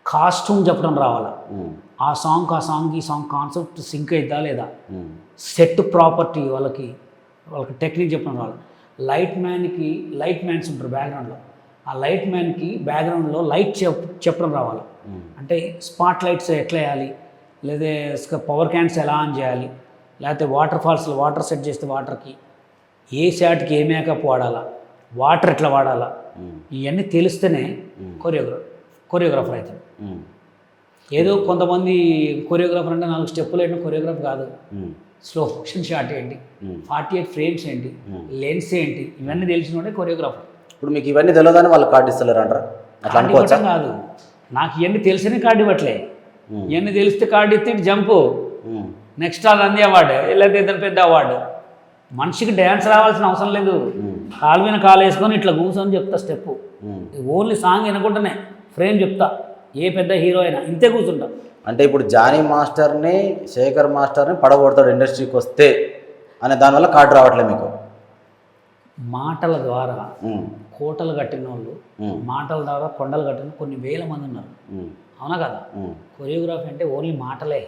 కాస్ట్యూమ్ చెప్పడం రావాలా, ఆ సాంగ్ ఈ సాంగ్ కాన్సెప్ట్ సింక్ అవుతుందా లేదా, సెట్ ప్రాపర్టీ వాళ్ళకి టెక్నిక్ చెప్పడం రావాలి. లైట్ మ్యాన్స్ ఉంటారు బ్యాక్గ్రౌండ్లో, ఆ లైట్ మ్యాన్కి బ్యాక్గ్రౌండ్లో లైట్ చెప్పడం రావాలి. అంటే స్పాట్ లైట్స్ ఎట్లా వేయాలి, లేదా పవర్ క్యాన్స్ ఎలా ఆన్ చేయాలి, లేకపోతే వాటర్ ఫాల్స్లో వాటర్ సెట్ చేస్తే వాటర్కి ఏ షాట్కి ఏ మేకప్ వాడాలా, వాటర్ ఎట్లా వాడాలా, ఇవన్నీ తెలిస్తేనే కొరియోగ్రాఫర్ అవుతాడు. ఏదో కొంతమంది కొరియోగ్రాఫర్ అంటే 4 స్టెప్పులు వేయడం కొరియోగ్రాఫ్ కాదు. స్లో మోషన్ షాట్ ఏంటి, 48 ఫ్రేమ్స్ ఏంటి, లెన్స్ ఏంటి, ఇవన్నీ తెలిసినోడే కొరియోగ్రాఫర్. ఇప్పుడు మీకు ఇవన్నీ తెలియదని వాళ్ళు కార్డు ఇస్తలేరు అంటారా? అట్లా అనుకోవచ్చా? కాదు, నాకు ఇవన్నీ తెలిసినే కార్డు ఇవ్వట్లే. ఇవన్నీ తెలిస్తే కార్డు ఇస్తే జంపు నెక్స్ట్ నంది అవార్డు, లేకపోతే ఇద్దరు పెద్ద అవార్డు. మనిషికి డ్యాన్స్ రావాల్సిన అవసరం లేదు, కాలు మీద కాలు వేసుకొని ఇట్లా కూర్చొని చెప్తా స్టెప్, ఓన్లీ సాంగ్ వినకుండానే ఫ్రేమ్ చెప్తా. ఏ పెద్ద హీరో అయినా ఇంతే కూర్చుంటా. అంటే ఇప్పుడు జానీ మాస్టర్ని, శేఖర్ మాస్టర్ని పడగొడతాడు ఇండస్ట్రీకి వస్తే అనే దానివల్ల కార్డు రావట్లేదు మీకు? మాటల ద్వారా కోటలు కట్టిన వాళ్ళు, మాటల ద్వారా కొండలు కట్టిన కొన్ని వేల మంది ఉన్నారు, అవునా కదా? కొరియోగ్రఫీ అంటే ఓన్లీ మాటలే.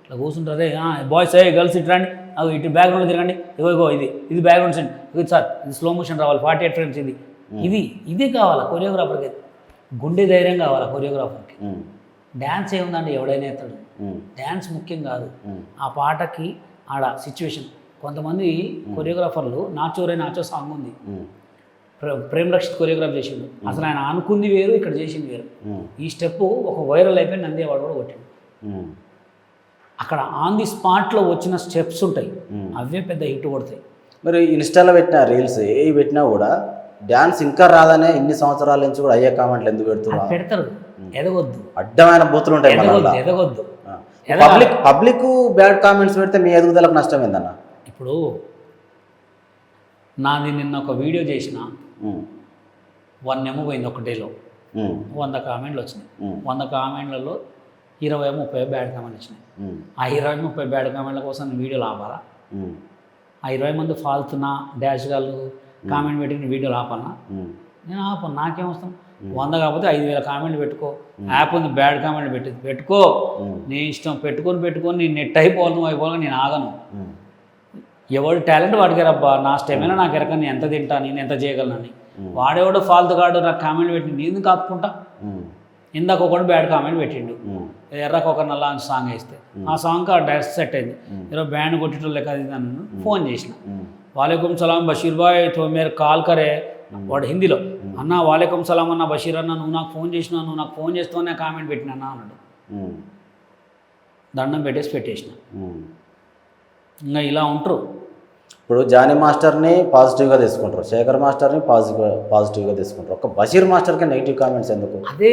ఇట్లా కూర్చుంటారే, బాయ్స్ గర్ల్స్ ఇటు రండి, అది ఇటు బ్యాక్గ్రౌండ్ తిరగండి, ఇగో ఇది బ్యాక్గ్రౌండ్ సెండ్, ఇది సార్ ఇది స్లో మోషన్ రావాలి, 48 ఫ్రేమ్స్, ఇది కావాలా కొరియోగ్రాఫర్కి. గుండె ధైర్యం కావాలా కొరియోగ్రాఫర్కి. డ్యాన్స్ ఏముందండి, ఎవడైనా ఎత్తాడు. డ్యాన్స్ ముఖ్యం కాదు, ఆ పాటకి ఆడ సిచ్యువేషన్. కొంతమంది కొరియోగ్రాఫర్లు నాచో సాంగ్ ఉంది, ప్రేమ్ రక్షిత్ కొరియోగ్రాఫ్ చేసిండు. అసలు ఆయన అనుకుంది వేరు, ఇక్కడ చేసింది వేరు. ఈ స్టెప్ ఒక వైరల్ అయిపోయి నంది అవార్డు కూడా కొట్టిండు. అక్కడ ఆన్ ది స్పాట్లో వచ్చిన స్టెప్స్ ఉంటాయి, అవే పెద్ద హిట్ కొడతాయి. మరి ఇన్స్టాలో పెట్టిన రీల్స్ ఏ పెట్టినా కూడా డ్యాన్స్ ఇంకా రాదనే ఇన్ని సంవత్సరాల నుంచి కూడా అయ్యే కామెంట్లు ఎందుకు పెడుతున్నారు? పెడతారు, ఎదగొద్దు, అడ్డమైన బూతులు ఉంటాయి. ఎదగొద్దు. పబ్లిక్ బ్యాడ్ కామెంట్స్ పెడితే మీ ఎదుగుదలకు నష్టం ఏందన్న? ఇప్పుడు నాది నిన్న ఒక వీడియో చేసిన 1M పోయింది ఒక డేలో, 100 కామెంట్లు వచ్చినాయి. 100 కామెంట్లలో 20-30 బ్యాడ్ కామెంట్లు వచ్చినాయి. ఆ 20-30 బ్యాడ్ కామెంట్ల కోసం నేను వీడియోలు ఆపాలా? ఆ 20 మంది ఫాల్తున్నా డాష్ గాళ్ళు కామెంట్ పెట్టి వీడియోలు ఆపాలన్నా? నేను ఆపను, నాకేం వస్తాం. 100 కాకపోతే 5000 కామెంట్లు పెట్టుకో, యాప్ ఉంది బ్యాడ్ కామెంట్లు పెట్టుకో, నీ ఇష్టం, పెట్టుకొని నీ నెట్ అయిపోవాలి, నువ్వు అయిపోవాలి, నేను ఆగను. ఎవడు టాలెంట్ వాడికి రబ్బా, నా స్టెమినా నాకు ఎరక, నేను ఎంత తింటా, నేను ఎంత చేయగలనని. వాడెవడో ఫాల్తు కాడు నాకు కామెంట్ పెట్టి నేను ఎందుకు ఆపుకుంటా? ఇందాక ఒకటి బ్యాడ్ కామెంట్ పెట్టిండు, ఎర్రకు ఒక నల్ల అని సాంగ్ వేస్తే ఆ సాంగ్ ఆ డైరెక్ట్ సెట్ అయింది. ఈరోజు బ్యాండ్ కొట్టేటోళ్ళు లెక్క అది నన్ను ఫోన్ చేసిన, వాలేకుమ్ సలాం బషీర్ బాయ్ తో మీరు కాల్ కరే, వాడు హిందీలో అన్న వాలేకుమ్ సలాం అన్న బషీర్ అన్న నువ్వు నాకు ఫోన్ చేసినావు, నువ్వు నాకు ఫోన్ చేస్తావనే కామెంట్ పెట్టినా అన్నాడు. దండం పెట్టేసిన. ఇంకా ఇలా ఉంటారు. ఇప్పుడు జానీ మాస్టర్ని పాజిటివ్గా తీసుకుంటారు, శేఖర్ మాస్టర్ని పాజిటివ్గా తీసుకుంటారు, ఒక బషీర్ మాస్టర్కి నెగిటివ్ కామెంట్స్ ఎందుకు? అదే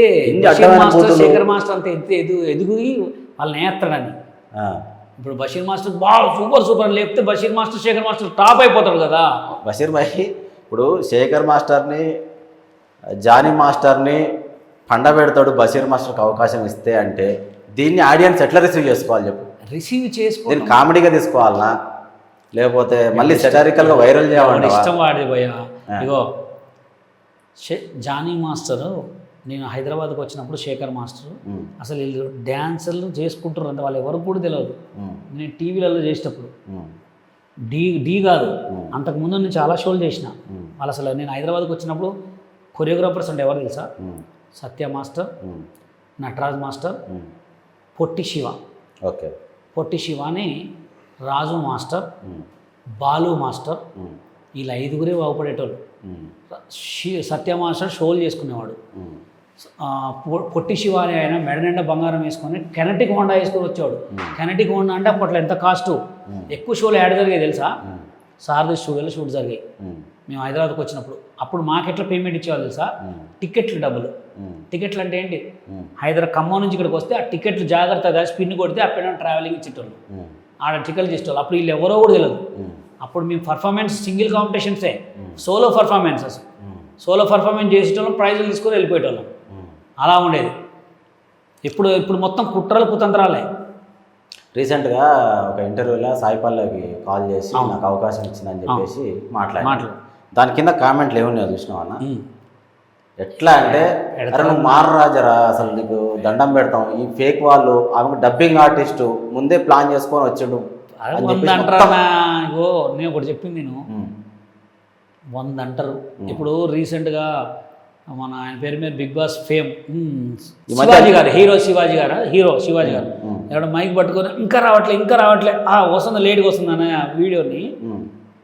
శేఖర్ మాస్టర్ అంత ఎదుగుది వాళ్ళని నేస్తాడని. ఇప్పుడు బషీర్ మాస్టర్ బాగా సూపర్ లేకపోతే Basheer master Shekhar master top అయిపోతాడు కదా. బషీర్ భాయ్ ఇప్పుడు శేఖర్ మాస్టర్ని జానీ మాస్టర్ని పండబెడతాడు, బషీర్ మాస్టర్కి అవకాశం ఇస్తే అంటే దీన్ని ఆడియన్స్ ఎట్లా రిసీవ్ చేసుకోవాలి చెప్పు? రిసీవ్ చేసుకో, దీన్ని కామెడీగా తీసుకోవాలనా లేకపోతే మళ్ళీ సెటారికల్గా వైరల్ చేయాలి? ఇష్టం వాడి భయ. ఇగో జానీ మాస్టర్ నేను హైదరాబాద్కి వచ్చినప్పుడు శేఖర్ మాస్టర్ అసలు వీళ్ళు డ్యాన్సర్లు చేసుకుంటారు అంటే వాళ్ళు ఎవరికి కూడా తెలియదు. నేను టీవీలలో చేసేటప్పుడు ఢీ కాదు, అంతకుముందు నేను చాలా షోలు చేసిన. వాళ్ళు అసలు నేను హైదరాబాద్కి వచ్చినప్పుడు కొరియోగ్రాఫర్స్ అంటే ఎవరు తెలుసా? సత్య మాస్టర్, నటరాజ్ మాస్టర్, పొట్టి శివ. ఓకే, పొట్టి శివాని, రాజు మాస్టర్, బాలు మాస్టర్, వీళ్ళు 5గురే బాగుపడేటోళ్ళు. సత్య మాస్టర్ షోలు చేసుకునేవాడు. పొట్టి శివ అని ఆయన మెడ నిండా బంగారం వేసుకొని కెనటిక్ హోండా వేసుకొని వచ్చేవాడు. కెనటిక్ హోండా అంటే అప్పట్లో ఎంత కాస్టు, ఎక్కువ షోలు యాడ్ జరిగాయి తెలుసా? సారథి స్టూడియోలో షూట్ జరిగాయి మేము హైదరాబాద్కి వచ్చినప్పుడు. అప్పుడు మాకెట్లా పేమెంట్ ఇచ్చేవాళ్ళు తెలుసా? టికెట్లు డబ్బులు. టికెట్లు అంటే ఏంటి? ఖమ్మం నుంచి ఇక్కడికి వస్తే ఆ టికెట్లు జాగ్రత్తగా స్పిన్ కొడితే అప్పుడు ట్రావెలింగ్ ఇచ్చేటోళ్ళు, ఆడ టికెట్లు చేసేవాళ్ళు. అప్పుడు వీళ్ళు ఎవరో కూడా తెలియదు. అప్పుడు మేము పర్ఫార్మెన్స్ సింగిల్ కాంపిటీషన్సే, సోలో పర్ఫార్మెన్సెస్. సోలో పర్ఫార్మెన్స్ చేసేటోళ్ళం, ప్రైజులు తీసుకొని వెళ్ళిపోయేటోళ్ళం. అలా ఉండేది. ఇప్పుడు మొత్తం కుట్రలు కుతంత్రాలే. రీసెంట్గా ఒక ఇంటర్వ్యూలో సాయి పల్లవికి కాల్ చేసి నాకు అవకాశం ఇచ్చిందని చెప్పేసి మాట్లాడు. దాని కింద కామెంట్లు ఏమున్నాయో చూసినావు అన్న? ఎట్లా అంటే అరే నువ్వు మారరాజరా, అసలు నీకు దండం పెడతాం, ఈ ఫేక్ వాళ్ళు ఆమెకు డబ్బింగ్ ఆర్టిస్టు ముందే ప్లాన్ చేసుకొని వచ్చాడు ఇగో నేను ఒకటి చెప్పింది, నేను 100 అంటారు. ఇప్పుడు రీసెంట్గా మన ఆయన పేరు మీద బిగ్ బాస్ ఫేమ్ శివాజీ గారు, శివాజీ గారు ఎవడ మైక్ పట్టుకొని ఇంకా రావట్లే వస్తుంది లేట్గా వస్తుంది అనే వీడియోని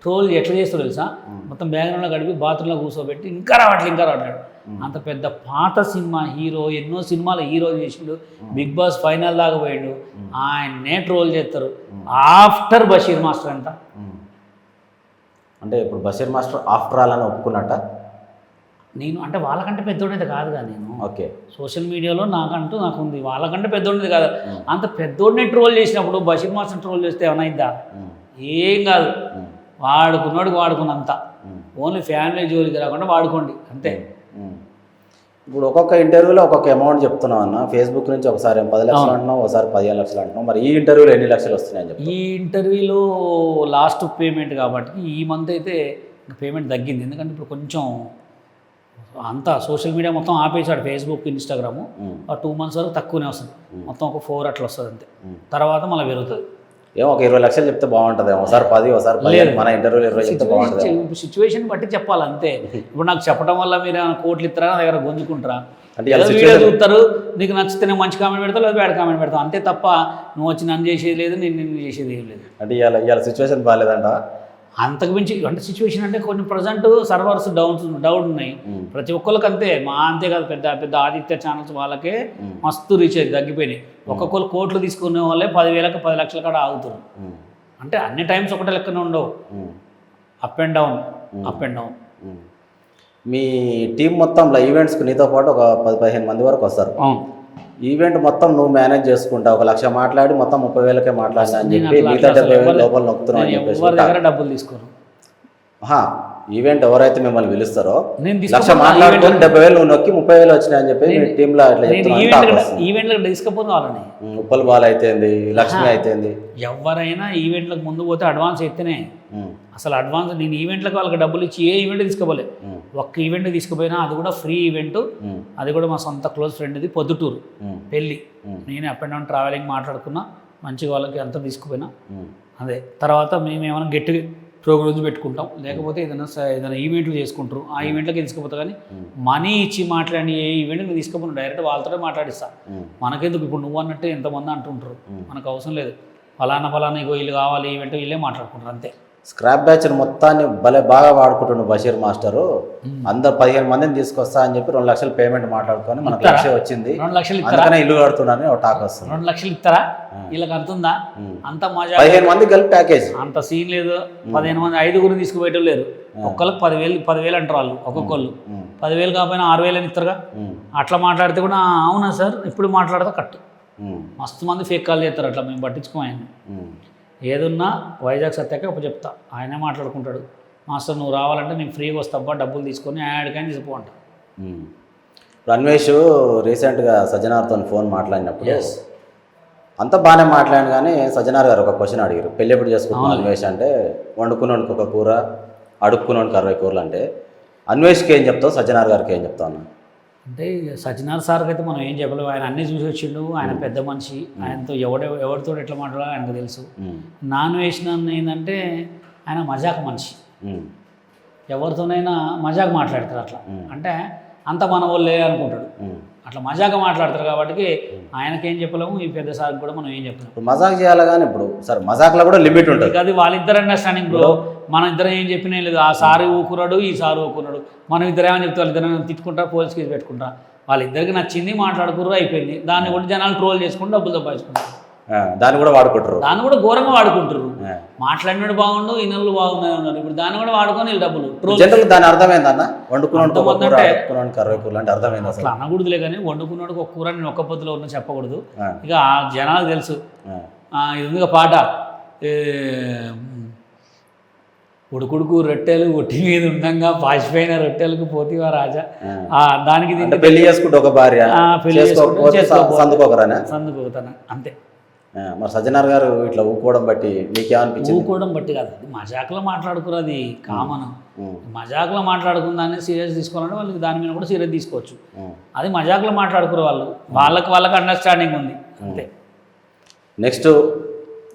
ట్రోల్ ఎట్లా చేస్తారో తెలుసా? మొత్తం బ్యాక్గ్రౌండ్లో గడిపి బాత్రూంలో కూర్చోబెట్టి ఇంకా రావట్లేదు. అంత పెద్ద పాత సినిమా హీరో, ఎన్నో సినిమాలు హీరో చేసిండు, బిగ్ బాస్ ఫైనల్ దాకా పోయిండు, ఆయన్నే ట్రోల్ చేస్తారు. ఆఫ్టర్ బషీర్ మాస్టర్ అంట. అంటే ఇప్పుడు బషీర్ మాస్టర్ ఆఫ్టర్ ఆల్ అని ఒప్పుకున్నట్ట? నేను అంటే వాళ్ళకంటే పెద్దోడేది కాదుగా నేను. ఓకే, సోషల్ మీడియాలో నాకు ఉంది, వాళ్ళకంటే పెద్దోడేది కాదు. అంత పెద్దోడిని ట్రోల్ చేసినప్పుడు బషీర్ మాస్టర్ ట్రోల్ చేస్తే ఏమైనా ఏం కాదు. వాడుకున్నంత ఓన్లీ ఫ్యామిలీ జోలికి రాకుండా వాడుకోండి అంతే. ఇప్పుడు ఒక్కొక్క ఇంటర్వ్యూలో ఒక్కొక్క అమౌంట్ చెప్తున్నావు అన్న. ఫేస్బుక్ నుంచి ఒకసారి 10 లక్షలు అంటున్నావు, ఒకసారి 15 లక్షలు అంటున్నావు. మరి ఈ ఇంటర్వ్యూలో ఎన్ని లక్షలు వస్తున్నాయని చెప్పి? ఈ ఇంటర్వ్యూలో లాస్ట్ పేమెంట్ కాబట్టి ఈ మంత్ అయితే పేమెంట్ తగ్గింది. ఎందుకంటే ఇప్పుడు కొంచెం అంతా సోషల్ మీడియా మొత్తం ఆపేసాడు, ఫేస్బుక్, ఇన్స్టాగ్రాము. 2 months వరకు తక్కువనే వస్తుంది, మొత్తం ఒక 4 అట్లా వస్తుంది అంతే. తర్వాత మళ్ళీ పెరుగుతుంది. ఏమో ఒక 20 లక్షలు చెప్తే బాగుంటుంది, ఒకసారి 10, ఒకసారి 15. మన ఇంటర్వ్యూలో 20 చెప్తే బాగుంటుంది. సిచ్యువేషన్ బట్టి చెప్పాలి అంతే. ఇప్పుడు నాకు చెప్పడం వల్ల మీరు కోట్లు ఇస్తారా, నా దగ్గర గుంజుకుంటారా? అంటే వీడియో చూస్తారు, నీకు నచ్చితేనే మంచి కామెంట్ పెడతావు, లేదా బ్యాడ్ కామెంట్ పెడతావు అంతే తప్ప నువ్వు వచ్చి నన్ను చేసేది లేదు, నేను చేసేది ఏం లేదు. అంటే ఇవాళ సిచ్యువేషన్ బాగాలేదంట. అంతకు మించి అంటే సిచ్యువేషన్ అంటే కొన్ని ప్రజెంట్ సర్వర్స్ డౌన్ ఉన్నాయి ప్రతి ఒక్కరికి అంతే. అంతే కాదు, పెద్ద ఆదిత్య ఛానల్స్ వాళ్ళకే మస్తు రీఛార్జ్ తగ్గిపోయినాయి. ఒక్కొక్కరు కోట్లు తీసుకునే వాళ్ళే 10,000 10 లక్షల కాడ ఆగుతారు. అంటే అన్ని టైమ్స్ ఒకటే లెక్కనే ఉండవు, up and down. Me team మొత్తంలో ఈవెంట్స్కి నీతో పాటు ఒక 10-15 మంది వరకు వస్తారు. ఈవెంట్ మొత్తం నువ్వు మేనేజ్ చేసుకుంటా, 1 లక్ష మాట్లాడి మొత్తం 30,000కే మాట్లాడినా అని చెప్పి మిగతా 70,000 లోపల నొక్కుతున్నావు అని చెప్పేసి డబ్బులు తీసుకోరు. ఈవెంట్ ఎవరైతే మిమ్మల్ని పిలుస్తారో 1 లక్ష మాట్లాడుకొని 70,000 నువ్వు నొక్కి 30,000 వచ్చినాయని చెప్పి మీ టీంలో అట్లా ఈవెంట్లకు తీసుకపోతే వాళ్ళని ఉప్పల్ బాల్ అయితేంది, లక్ష్మి అయితేంది, ఎవరైనా ఈవెంట్లకు ముందు పోతే అడ్వాన్స్ అయితేనే. అసలు అడ్వాన్స్ నేను ఈవెంట్లకు వాళ్ళకి డబ్బులు ఇచ్చి ఏ ఈవెంట్ తీసుకోపోలే. ఒక్క ఈవెంట్ తీసుకుపోయినా అది కూడా ఫ్రీ ఈవెంట్, అది కూడా మా సొంత క్లోజ్ ఫ్రెండ్ది, పొద్దుటూరు పెళ్ళి. నేనే అప్ అండ్ డౌన్ ట్రావెలింగ్ మాట్లాడుకున్నా, మంచిగా వాళ్ళకి అంతా తీసుకుపోయినా. అదే తర్వాత మేము ఏమైనా ప్రోగ్రామ్స్ పెట్టుకుంటాం, లేకపోతే ఏదైనా ఈవెంట్లు చేసుకుంటారు, ఆ ఈవెంట్లకి తీసుకుపోతా. కానీ మనీ ఇచ్చి మాట్లాడి ఏ ఈవెంట్కి తీసుకుపోను, డైరెక్ట్ వాళ్ళతోనే మాట్లాడిస్తా. మనకెందుకు ఇప్పుడు నువ్వు అన్నట్టు ఎంతమంది అంటుంటారు, మనకు అవసరం లేదు. ఫలానా ఇగో వీళ్ళు కావాలి ఈవెంట్, వీళ్ళే మాట్లాడుకుంటారు అంతే. స్క్రాప్ బ్యాచ్ మొత్తాన్ని భలే బాగా వాడుకుంటుండు బషీర్ మాస్టరు. అందరు 15 మందిని తీసుకొస్తా అని చెప్పి 2 లక్షలు పేమెంట్ మాట్లాడుకొని మనకు లక్ష వచ్చింది, 2 లక్షలు ఇస్తారా, అందుకనే ఇల్లు కడుతున్నాను ఒక టాక్ వస్తుంది. 2 లక్షలు ఇస్తారా, వీళ్ళకి అంత ఉందా? అంత మజా 15 మంది కలిపి ప్యాకేజ్, అంత సీన్ లేదు. 15 మంది 5గురిని తీసుకుపోయేటం లేరు. ఒక్కళ్ళకి 10,000 అంటారు వాళ్ళు, ఒక్కొక్కళ్ళు 10,000 కాకపోయినా 6,000 అని ఇస్తారుగా. అట్లా మాట్లాడితే కూడా అవునా సార్ ఇప్పుడు మాట్లాడితే కట్టు. మస్తు మంది ఫేక్ కాల్ చేస్తారు, అట్లా మేము పట్టించుకోం. ఆయన ఏదున్నా వైజాగ్ సత్యాక ఒక చెప్తా, ఆయనే మాట్లాడుకుంటాడు. మాస్టర్ నువ్వు రావాలంటే నేను ఫ్రీగా వస్తాబ్బా, డబ్బులు తీసుకొని యాడ్కైనా తీసిపో అంట. అన్వేష్ రీసెంట్గా సజ్జనార్తో ఫోన్ మాట్లాడినప్పుడు అంతా బాగానే మాట్లాడాను, కానీ సజ్జనార్ గారు ఒక క్వశ్చన్ అడిగారు, పెళ్ళి ఎప్పుడు చేసుకుంటున్నాను అన్వేష్ అంటే, వండుకున్నోనికి ఒక కూర అడుక్కున్నోనికి 60 కూరలు అంటే, అన్వేష్కి ఏం చెప్తావు, సజ్జనార్ గారికి ఏం చెప్తావు అన్న? అంటే సజ్జనార్ సార్కి అయితే మనం ఏం చెప్పలేము, ఆయన అన్నీ చూసి వచ్చిండు, ఆయన పెద్ద మనిషి, ఆయనతో ఎవరితో ఎట్లా మాట్లాడాలో ఆయనకు తెలుసు. నాన్ వేసిన ఏంటంటే ఆయన మజాక్ మనిషి, ఎవరితోనైనా మజాక్ మాట్లాడతారు. అట్లా అంటే అంత మన వాళ్ళే అనుకుంటాడు, అట్లా మజాక్ మాట్లాడతారు. కాబట్టి ఆయనకేం చెప్పలేము, ఈ పెద్ద సార్కి కూడా మనం ఏం చెప్పలేము. మజాక్ చేయాలి కానీ ఇప్పుడు సరే మజాక్లో కూడా లిమిట్ ఉంటుంది. అది వాళ్ళిద్దరు అండర్స్టాండింగ్లో మన ఇద్దరం ఏం చెప్పినా లేదు. ఆ సారి ఊకున్నాడు, ఈ సారి ఊకున్నాడు, మనం ఇద్దరేమని చెప్తే వాళ్ళిద్దరు తిట్టుకుంటారు, పోలీస్ కేసు పెట్టుకుంటారు. వాళ్ళిద్దరికి నచ్చింది మాట్లాడుకుర్రు, అయిపోయింది. దాన్ని కూడా జనాలు ట్రోల్ చేసుకుంటూ డబ్బులు సంపాదించుకుంటారు, దాన్ని కూడా వాడుకుంటారు, దాన్ని కూడా ఘోరంగా వాడుకుంటారు. మాట్లాడినాడు బాగుండు, ఇన్నలు బాగున్నాయి ఉన్నారు, ఇప్పుడు దాన్ని కూడా వాడుకొని వీళ్ళు డబ్బులు ట్రోల్. జనరల్ దాని అర్థమైందన్న, వండుకున్నాడు 60 కూరలు అంటే అర్థమైంది అసలు? అట్లా అనకూడదులే, కానీ వండుకున్నాడు ఒక కూర నేను ఒక్క పొద్దులో ఉన్న చెప్పకూడదు. ఇక ఆ జనాలు తెలుసు. ఇది ఉంది పాట, ఉడుకుడుకు రొట్టెలు ఒట్టి మీద ఉండంగా పాసిపోయిన రొట్టెలకు పోతివా రాజా. దానికి పెళ్లి చేసుకుంటే ఒక భార్య, సందుకోకరానా? సందుకోతాను అంతే. మరి సజ్జనార్ గారు ఇట్లా ఊకోవడం బట్టి మీకేమనిపించింది? ఊకోవడం బట్టి కాదు, మజాక్లో మాట్లాడుకురు, అది కామన్. మజాక్లో మాట్లాడుకుందాన్ని సీరియస్ తీసుకోవాలంటే వాళ్ళకి దాని మీద కూడా సీరియస్ తీసుకోవచ్చు. అది మజాక్లో మాట్లాడుకురు వాళ్ళు, వాళ్ళకి అండర్స్టాండింగ్ ఉంది అంతే. నెక్స్ట్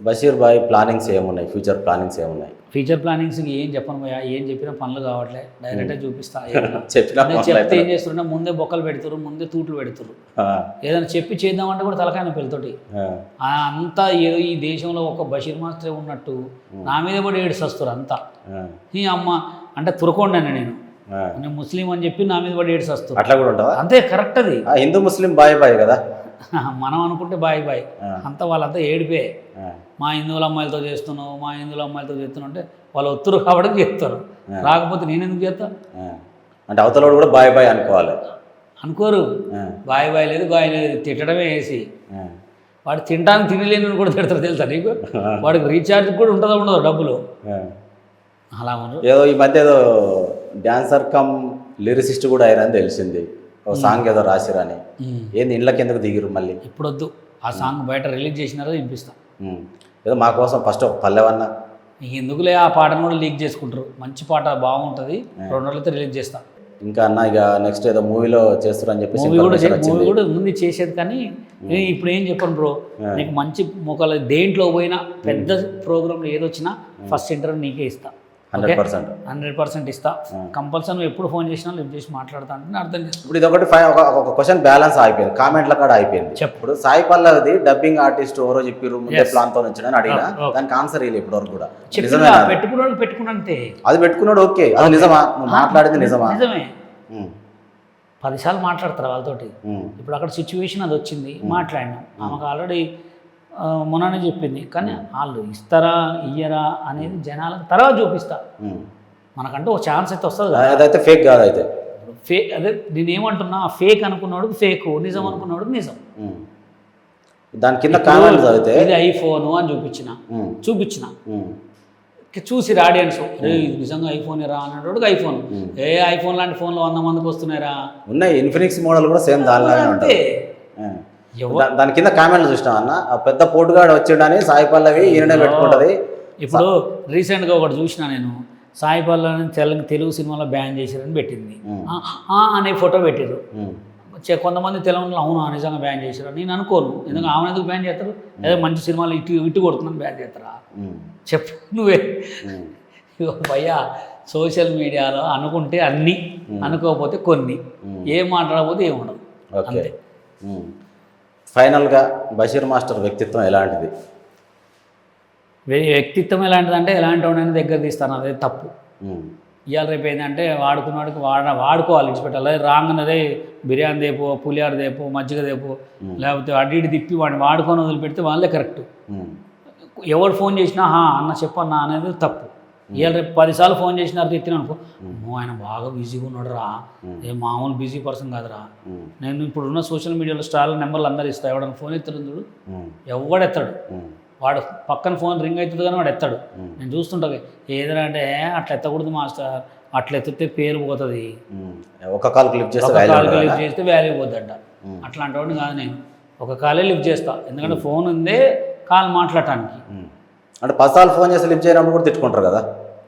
బషీర్ భాయ్ ప్లానింగ్స్ ఏమున్నాయి, ఫ్యూచర్ ప్లానింగ్స్ ఏమున్నాయి? ఫ్యూచర్ ప్లానింగ్స్కి ఏం చెప్పను పోయా, ఏం చెప్పినా పనులు కావట్లే, డైరెక్ట్గా చూపిస్తా. చెప్తే ఏం చేస్తున్నా, ముందే బొక్కలు పెడుతురు, ముందే తూట్లు పెడుతురు. ఏదైనా చెప్పి చేద్దామంటే కూడా తలకాయ పిల్లతోటి. అంతా ఏదో ఈ దేశంలో ఒక బషీర్ మాస్టరే ఉన్నట్టు నా మీద కూడా ఏడుస్తారు అంతా. ఈ అమ్మ అంటే తురకొండాను నేను ముస్లిం అని చెప్పి నా మీద పడి ఏడుస్తారు. అట్లా కూడా ఉంటుందా? అంతే, కరెక్ట్. అది హిందూ ముస్లిం బాయ్ బాయ్ కదా, మనం అనుకుంటే బాయ్ అంతా వాళ్ళంతా ఏడిపే. మా హిందువుల అమ్మాయిలతో చేస్తున్నావు, మా హిందువుల అమ్మాయిలతో చేస్తున్నావు అంటే వాళ్ళు ఒత్తురు కాబట్టి చేస్తారు, రాకపోతే నేను ఎందుకు చేస్తా? అంటే అవతల కూడా బాయ్ బాయ్ అనుకోవాలి, అనుకోరు. బాయ్ లేదు బాయ్ లేదు, తిట్టడమే వేసి. వాడు తినడానికి తినలేని కూడా తిడతారు తెలుసా నీకు? వాడికి రీఛార్జ్ కూడా ఉండదో డబ్బులు అలా ఉండదు. ఏదో ఈ మధ్య ఏదో డాన్సర్ కమ్ లిరిసిస్ట్ కూడా అయ్యారని తెలిసింది, ఓ సాంగ్ ఏదో రాసిరని. ఏంది ఇండ్లకి ఎందుకు దిగిరు మళ్ళీ? ఇప్పుడు వద్దు, ఆ సాంగ్ బయట రిలీజ్ చేసినారో వినిపిస్తాం. ఏదో మా కోసం ఫస్ట్ ఒక పల్లెవన్నా. ఎందుకులే, ఆ పాటను కూడా లీక్ చేసుకుంటారు. మంచి పాట బాగుంటుంది, 2 రోజులతో రిలీజ్ చేస్తా. ఇంకా అన్న ఇక నెక్స్ట్ ఏదో మూవీలో చేస్తారని చెప్పేసి మూవీ కూడా ముందు చేసేది, కానీ ఇప్పుడు ఏం చెప్పను బ్రో, నీకు మంచి మొక్కలు దేంట్లో పోయినా పెద్ద ప్రోగ్రాంలో ఏదొచ్చినా ఫస్ట్ ఇంటర్వ్యూ నీకే ఇస్తా. 100% ఇస్తా. కంపల్సరీ నువ్వు ఎప్పుడు ఫోన్ చేసినా లిఫ్ట్ చేసి మాట్లాడతా అంటే అర్థం చేసుకో. ఇప్పుడు ఇది ఒకటి ఒక క్వశ్చన్ బ్యాలెన్స్ అయిపోయింది, కామెంట్ల కాడ అయిపోయింది. ఇప్పుడు సాయి పల్లవిది డబ్బింగ్ ఆర్టిస్ట్ ఎవరో చెప్పారు ముందే ప్లాన్ తో వచ్చిన అడిగినా, దానికి ఆన్సర్ ఇవ్వలేదు ఇప్పటి వరకు కూడా. పెట్టుకున్నాడు అది పెట్టుకున్నాడు, ఓకే, అది నిజమా? నువ్వు మాట్లాడింది నిజమా? నిజమే. 10 సార్లు మాట్లాడతారు వాళ్ళతోటి. ఇప్పుడు అక్కడ సిచ్యువేషన్ అది వచ్చింది, మాట్లాడినాం. ఆమెకు ఆల్రెడీ మొన్ననే చెప్పింది, కానీ వాళ్ళు ఇస్తారా ఇయ్యరా అనేది జనాలకు తర్వాత చూపిస్తా. మనకంటూ ఒక ఛాన్స్ అయితే వస్తుంది. అదైతే ఫేక్ కాదు, అయితే ఫేక్. అదే నేను ఏమంటున్నా, ఫేక్ అనుకున్నాడు ఫేక్, నిజం అనుకున్నాడు నిజం. దాని కింద కామెంట్స్ అయితే ఇది ఐఫోన్ అని చూపించిన చూసి ఆడియన్స్ నిజంగా ఐఫోన్ రా అన్నోడికి ఐఫోన్, ఐఫోన్ లాంటి ఫోన్లు 100 మందికి వస్తున్నాయిరా. ఉన్నాయి, ఇన్ఫినిక్స్ మోడల్ కూడా సేమ్ దానిలాగే ఉంటాయి. దాని కింద కామెంట్లు చూసినాం అన్న, పెద్ద పోటుగాడు వచ్చిండని సాయి పల్లవి ఈయననే పెట్టుకుంటది. ఇప్పుడు రీసెంట్గా ఒకటి చూసినా నేను, సాయి పల్లవిని తెలుగు సినిమాలో బ్యాన్ చేశారని పెట్టింది, అనే ఫోటో పెట్టారు. కొంతమంది తెలంగాణలో అవును నిజంగా బ్యాన్ చేశారు నేను అనుకోను. ఎందుకంటే ఆమె ఎందుకు బ్యాన్ చేస్తారు? ఏదో మంచి సినిమాలు ఇటు కొడుతుందని బ్యాన్ చేస్తారా? చెప్పు నువ్వే. ఇగో భయ్యా సోషల్ మీడియాలో అనుకుంటే అన్నీ, అనుకోకపోతే కొన్ని, ఏం మాట్లాడకపోతే ఏం ఉండదు. ఓకే. అంతే. ఫైనల్గా బషీర్ మాస్టర్ వ్యక్తిత్వం ఎలాంటిది? వ్యక్తిత్వం ఎలాంటిదంటే ఎలాంటి వాడిని దగ్గర తీస్తాను, అదే తప్పు. ఉమ్, ఇవాళ రేపు ఏంటంటే వాడుకున్నవాడికి వాడుకోవాలి, ఇచ్చిపెట్టాలి. అదే రాగానే బిర్యానీ దేపో, పులిహార దేపో, మజ్జిగ దేపో, లేకపోతే అటు ఇటు తిప్పి వాడిని వాడుకొని వదిలిపెడితే వాళ్ళే కరెక్ట్. ఉమ్, ఎవరు ఫోన్ చేసినా అన్న చెప్పన్నా అనేది తప్పు. ఇవాళ రేపు 10 సార్లు ఫోన్ చేసినారు తిట్టిన అనుకో, ఆయన బాగా బిజీగా ఉన్నాడు రా, ఏ మామూలు బిజీ పర్సన్ కాదురా. నేను ఇప్పుడున్న సోషల్ మీడియాలో స్టార్ల నెంబర్లు అందరు ఇస్తా, ఎవడన్నా ఫోన్ ఎత్తాడు చూడు, ఎవడెత్తాడు, వాడు పక్కన ఫోన్ రింగ్ అవుతుంది కానీ వాడు ఎత్తాడు. నేను చూస్తుంటా ఏదైనా అంటే అట్లా ఎత్తకూడదు మాస్టర్, అట్లా ఎత్తితే పేరు పోతుంది, ఒక కాల్ క్లిప్ చేస్తే వాల్యూ పోద్దంట. అట్లాంటి వాడిని కాదు నేను, ఒక కాలే లిఫ్ట్ చేస్తా, ఎందుకంటే ఫోన్ ఉందే కాల్ మాట్లాడటానికి. అంటే 10 సార్లు ఫోన్ చేసి లిఫ్ట్ చేయనప్పుడు కూడా తిట్టుకుంటారు కదా?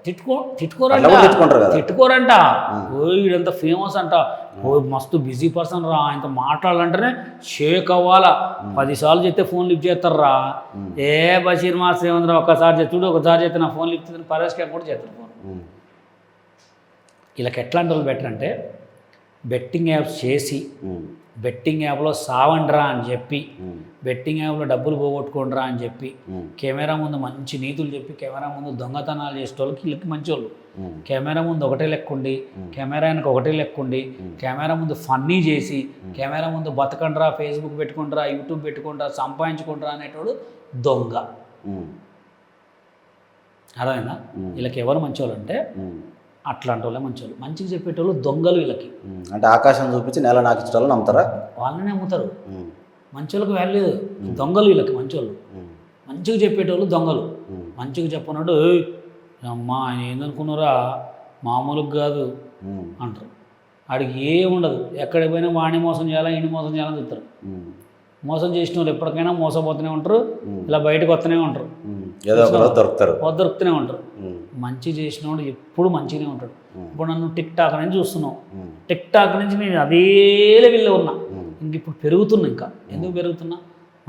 తిట్టుకోరంట. ఓ వీడంతా ఫేమస్ అంట, ఓ మస్తు బిజీ పర్సన్ రా, ఆయనతో మాట్లాడాలంటేనే షేక్ అవ్వాలా. 10 సార్లు చెప్తే ఫోన్ లిఫ్ట్ చేస్తారు రా. ఏ బషీర్ మాస్టర్ ఏముందిరా, ఒక్కసారి చెప్తుడు, ఒకసారి చెప్తే నా ఫోన్ లిఫ్ట్ చేస్తాను, పరేష్ కూడా చేస్తారు ఫోన్. వీళ్ళకి ఎట్లాంటి వాళ్ళు బెటర్ అంటే బెట్టింగ్ యాప్స్ చేసి బెట్టింగ్ యాప్లో సావండ్రా అని చెప్పి, బెట్టింగ్ యాప్లో డబ్బులు పోగొట్టుకోండిరా అని చెప్పి, కెమెరా ముందు మంచి నీతులు చెప్పి, కెమెరా ముందు దొంగతనాలు చేసేటోళ్ళకి వీళ్ళకి మంచోళ్ళు. కెమెరా ముందు ఒకటే లెక్కుండి, కెమెరా వెనక ఒకటే లెక్కుండి, కెమెరా ముందు ఫన్నీ చేసి, కెమెరా ముందు బతకండ్రా, ఫేస్బుక్ పెట్టుకుంటారా, యూట్యూబ్ పెట్టుకుంటారా, సంపాదించుకుంటారా అనేటోడు దొంగ. అర్థమైందా? వీళ్ళకి ఎవరు మంచోళ్ళు అంటే అట్లాంటి వాళ్ళే మంచోళ్ళు. మంచిగా చెప్పేటోళ్ళు దొంగలు వీళ్ళకి. అంటే ఆకాశం చూపించి నెల నాకు ఇచ్చేటోళ్ళు నమ్ముతారా? వాళ్ళనే అమ్ముతారు. మంచోళ్ళకి వాల్యూ లేదు, దొంగలు వీళ్ళకి మంచోళ్ళు. మంచిగా చెప్పేటోళ్ళు దొంగలు. మంచిగా చెప్పినాడు అమ్మా ఆయన ఏందనుకున్నారా, మామూలుగా కాదు అంటారు. ఆడికి ఏముండదు, ఎక్కడికి పోయినా వాడిని మోసం చేయాలా, ఈయన మోసం చేయాలని చూస్తారు. మోసం చేసిన వాళ్ళు ఎప్పటికైనా మోసపోతూనే ఉంటారు, ఇలా బయటకు వస్తూనే ఉంటారు, దొరుకుతూనే ఉంటారు. మంచి చేసిన వాడు ఎప్పుడు మంచిగానే ఉంటాడు. ఇప్పుడు నన్ను టిక్ టాక్ నుంచి చూస్తున్నావు, టిక్ టాక్ నుంచి నేను అదే లెవెల్లో ఉన్నా, ఇంక ఇప్పుడు పెరుగుతున్నా. ఇంకా ఎందుకు పెరుగుతున్నా?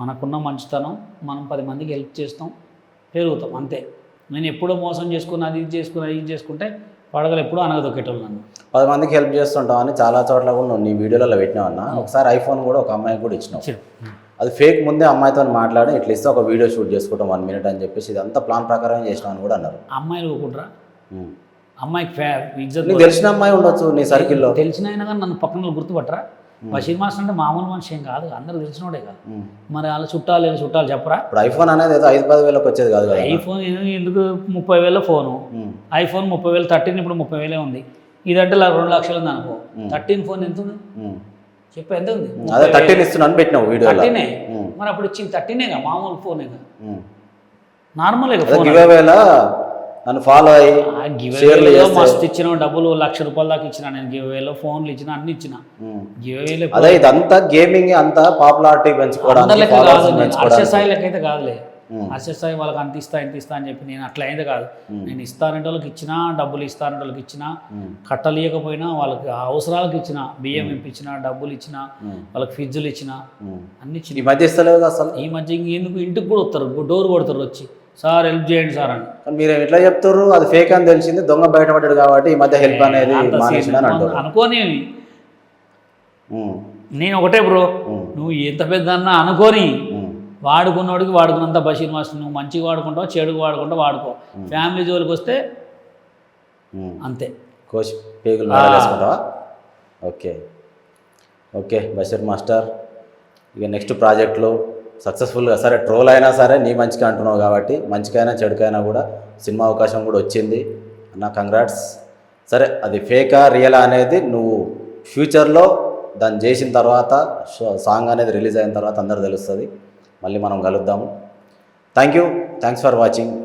మనకున్న మంచితనం, మనం 10 మందికి హెల్ప్ చేస్తాం, పెరుగుతాం, అంతే. నేను ఎప్పుడో మోసం చేసుకుని అది ఇది చేసుకుంటే పడగలు ఎప్పుడూ అనగదొక్కేటోళ్ళు నన్ను. 10 మందికి హెల్ప్ చేస్తుంటావు అని చాలా చోట్ల కూడా నీ వీడియోలలో పెట్టినావు అన్న. ఒకసారి ఐఫోన్ కూడా ఒక అమ్మాయికి కూడా ఇచ్చినావు. అది ఫేక్ ముందే అమ్మాయితో మాట్లాడి ఇట్లా ఇస్తే ఒక వీడియో షూట్ చేసుకుంటాం 1 మినిట్ అని చెప్పేసి ఇదంతా ప్లాన్ ప్రకారం చేసినావు అని కూడా అన్నారు. అమ్మాయిలు ఒప్పుకుంటారా? అమ్మాయికి ఇజ్జత్ తెలిసిన అమ్మాయి ఉండొచ్చు నీ సర్కిల్లో, తెలిసిన అయినా కానీ నన్ను పక్కన గుర్తుపట్టరా? బషీర్ మాస్టర్ అంటే మామూలు మనిషి ఏం కాదు, అందరూ తెలిసినోడే కాదు. మరి వాళ్ళ చుట్టాలు చెప్పరా? ఇప్పుడు ఐఫోన్ అనేది ఏదో 5-10 వేలకు వచ్చేది కాదు కదా. ఐఫోన్ ఎందుకు 30,000 ఫోను, ఐఫోన్ 30,000, 13 ఇప్పుడు 30,000 ఉంది. ఇదంటే 2 లక్షలు ఉంది అనుకో. 13 ఫోన్ ఎంత ఉంది చెప్పు, ఎంత ఉంది? అదే 13 ఇస్తున్నాను పెట్టినావు వీడియో. 13 మరి అప్పుడు ఇచ్చింది 13 మామూలు ఫోనేగా, నార్మల్గా నన్ను ఫాలో అయ్యి మస్తు ఇచ్చిన డబ్బులు, ₹1,00,000 దాకా ఇచ్చిన నేను. గివ్వేలో ఫోన్లు ఇచ్చిన, అన్ని ఇచ్చిన. గివ్వేలో అదే ఇదంతా గేమింగ్, అంతా పాపులారిటీ పెంచుకోవడానికి. హర్షస్థాయిలకైతే కాదులే, హర్షస్థాయి వాళ్ళకి అంత ఇస్తా ఇంత ఇస్తా అని చెప్పి నేను అట్లా అయితే కాదు. నేను ఇస్తానంటే వాళ్ళకి ఇచ్చినా, డబ్బులు ఇస్తానంటే వాళ్ళకి ఇచ్చినా, కట్టలేకపోయినా వాళ్ళకి అవసరాలకు ఇచ్చిన, బియ్యం ఇప్పించిన, డబ్బులు ఇచ్చిన, వాళ్ళకి ఫిజ్జులు ఇచ్చిన, అన్ని ఇచ్చిన. ఈ మధ్య ఇస్తలేదు అసలు. ఈ మధ్య ఎందుకు ఇంటికి కూడా వస్తారు, డోర్ కొడతారు వచ్చి, సార్ హెల్ప్ చేయండి సార్ అని. మీరు ఎట్లా చెప్తారు? అది ఫేక్ అని తెలిసింది, దొంగ బయటపడ్డాడు కాబట్టి ఈ మధ్య హెల్ప్ అనేది అనుకోని. నేను ఒకటే బ్రో, నువ్వు ఎంత పెద్ద అన్నా అనుకోని వాడుకున్నోడికి వాడుకున్నంత బషీర్ మాస్టర్. నువ్వు మంచిగా వాడుకుంటావు, చెడుగా వాడుకో. ఫ్యామిలీ జోలికి వస్తే అంతే. కోచ్ పేగులు వేసుకుంటావా? ఓకే బషీర్ మాస్టర్, ఇక నెక్స్ట్ ప్రాజెక్టులో సక్సెస్ఫుల్గా, సరే ట్రోల్ అయినా సరే నీ మంచిగా అంటున్నావు కాబట్టి, మంచికైనా చెడుకైనా కూడా సినిమా అవకాశం కూడా వచ్చింది నా కంగ్రాట్స్. సరే అది ఫేకా రియలా అనేది నువ్వు ఫ్యూచర్లో దాన్ని చేసిన తర్వాత, సాంగ్ అనేది రిలీజ్ అయిన తర్వాత అందరూ తెలుస్తుంది. మళ్ళీ మనం కలుద్దాము. Thanks for watching.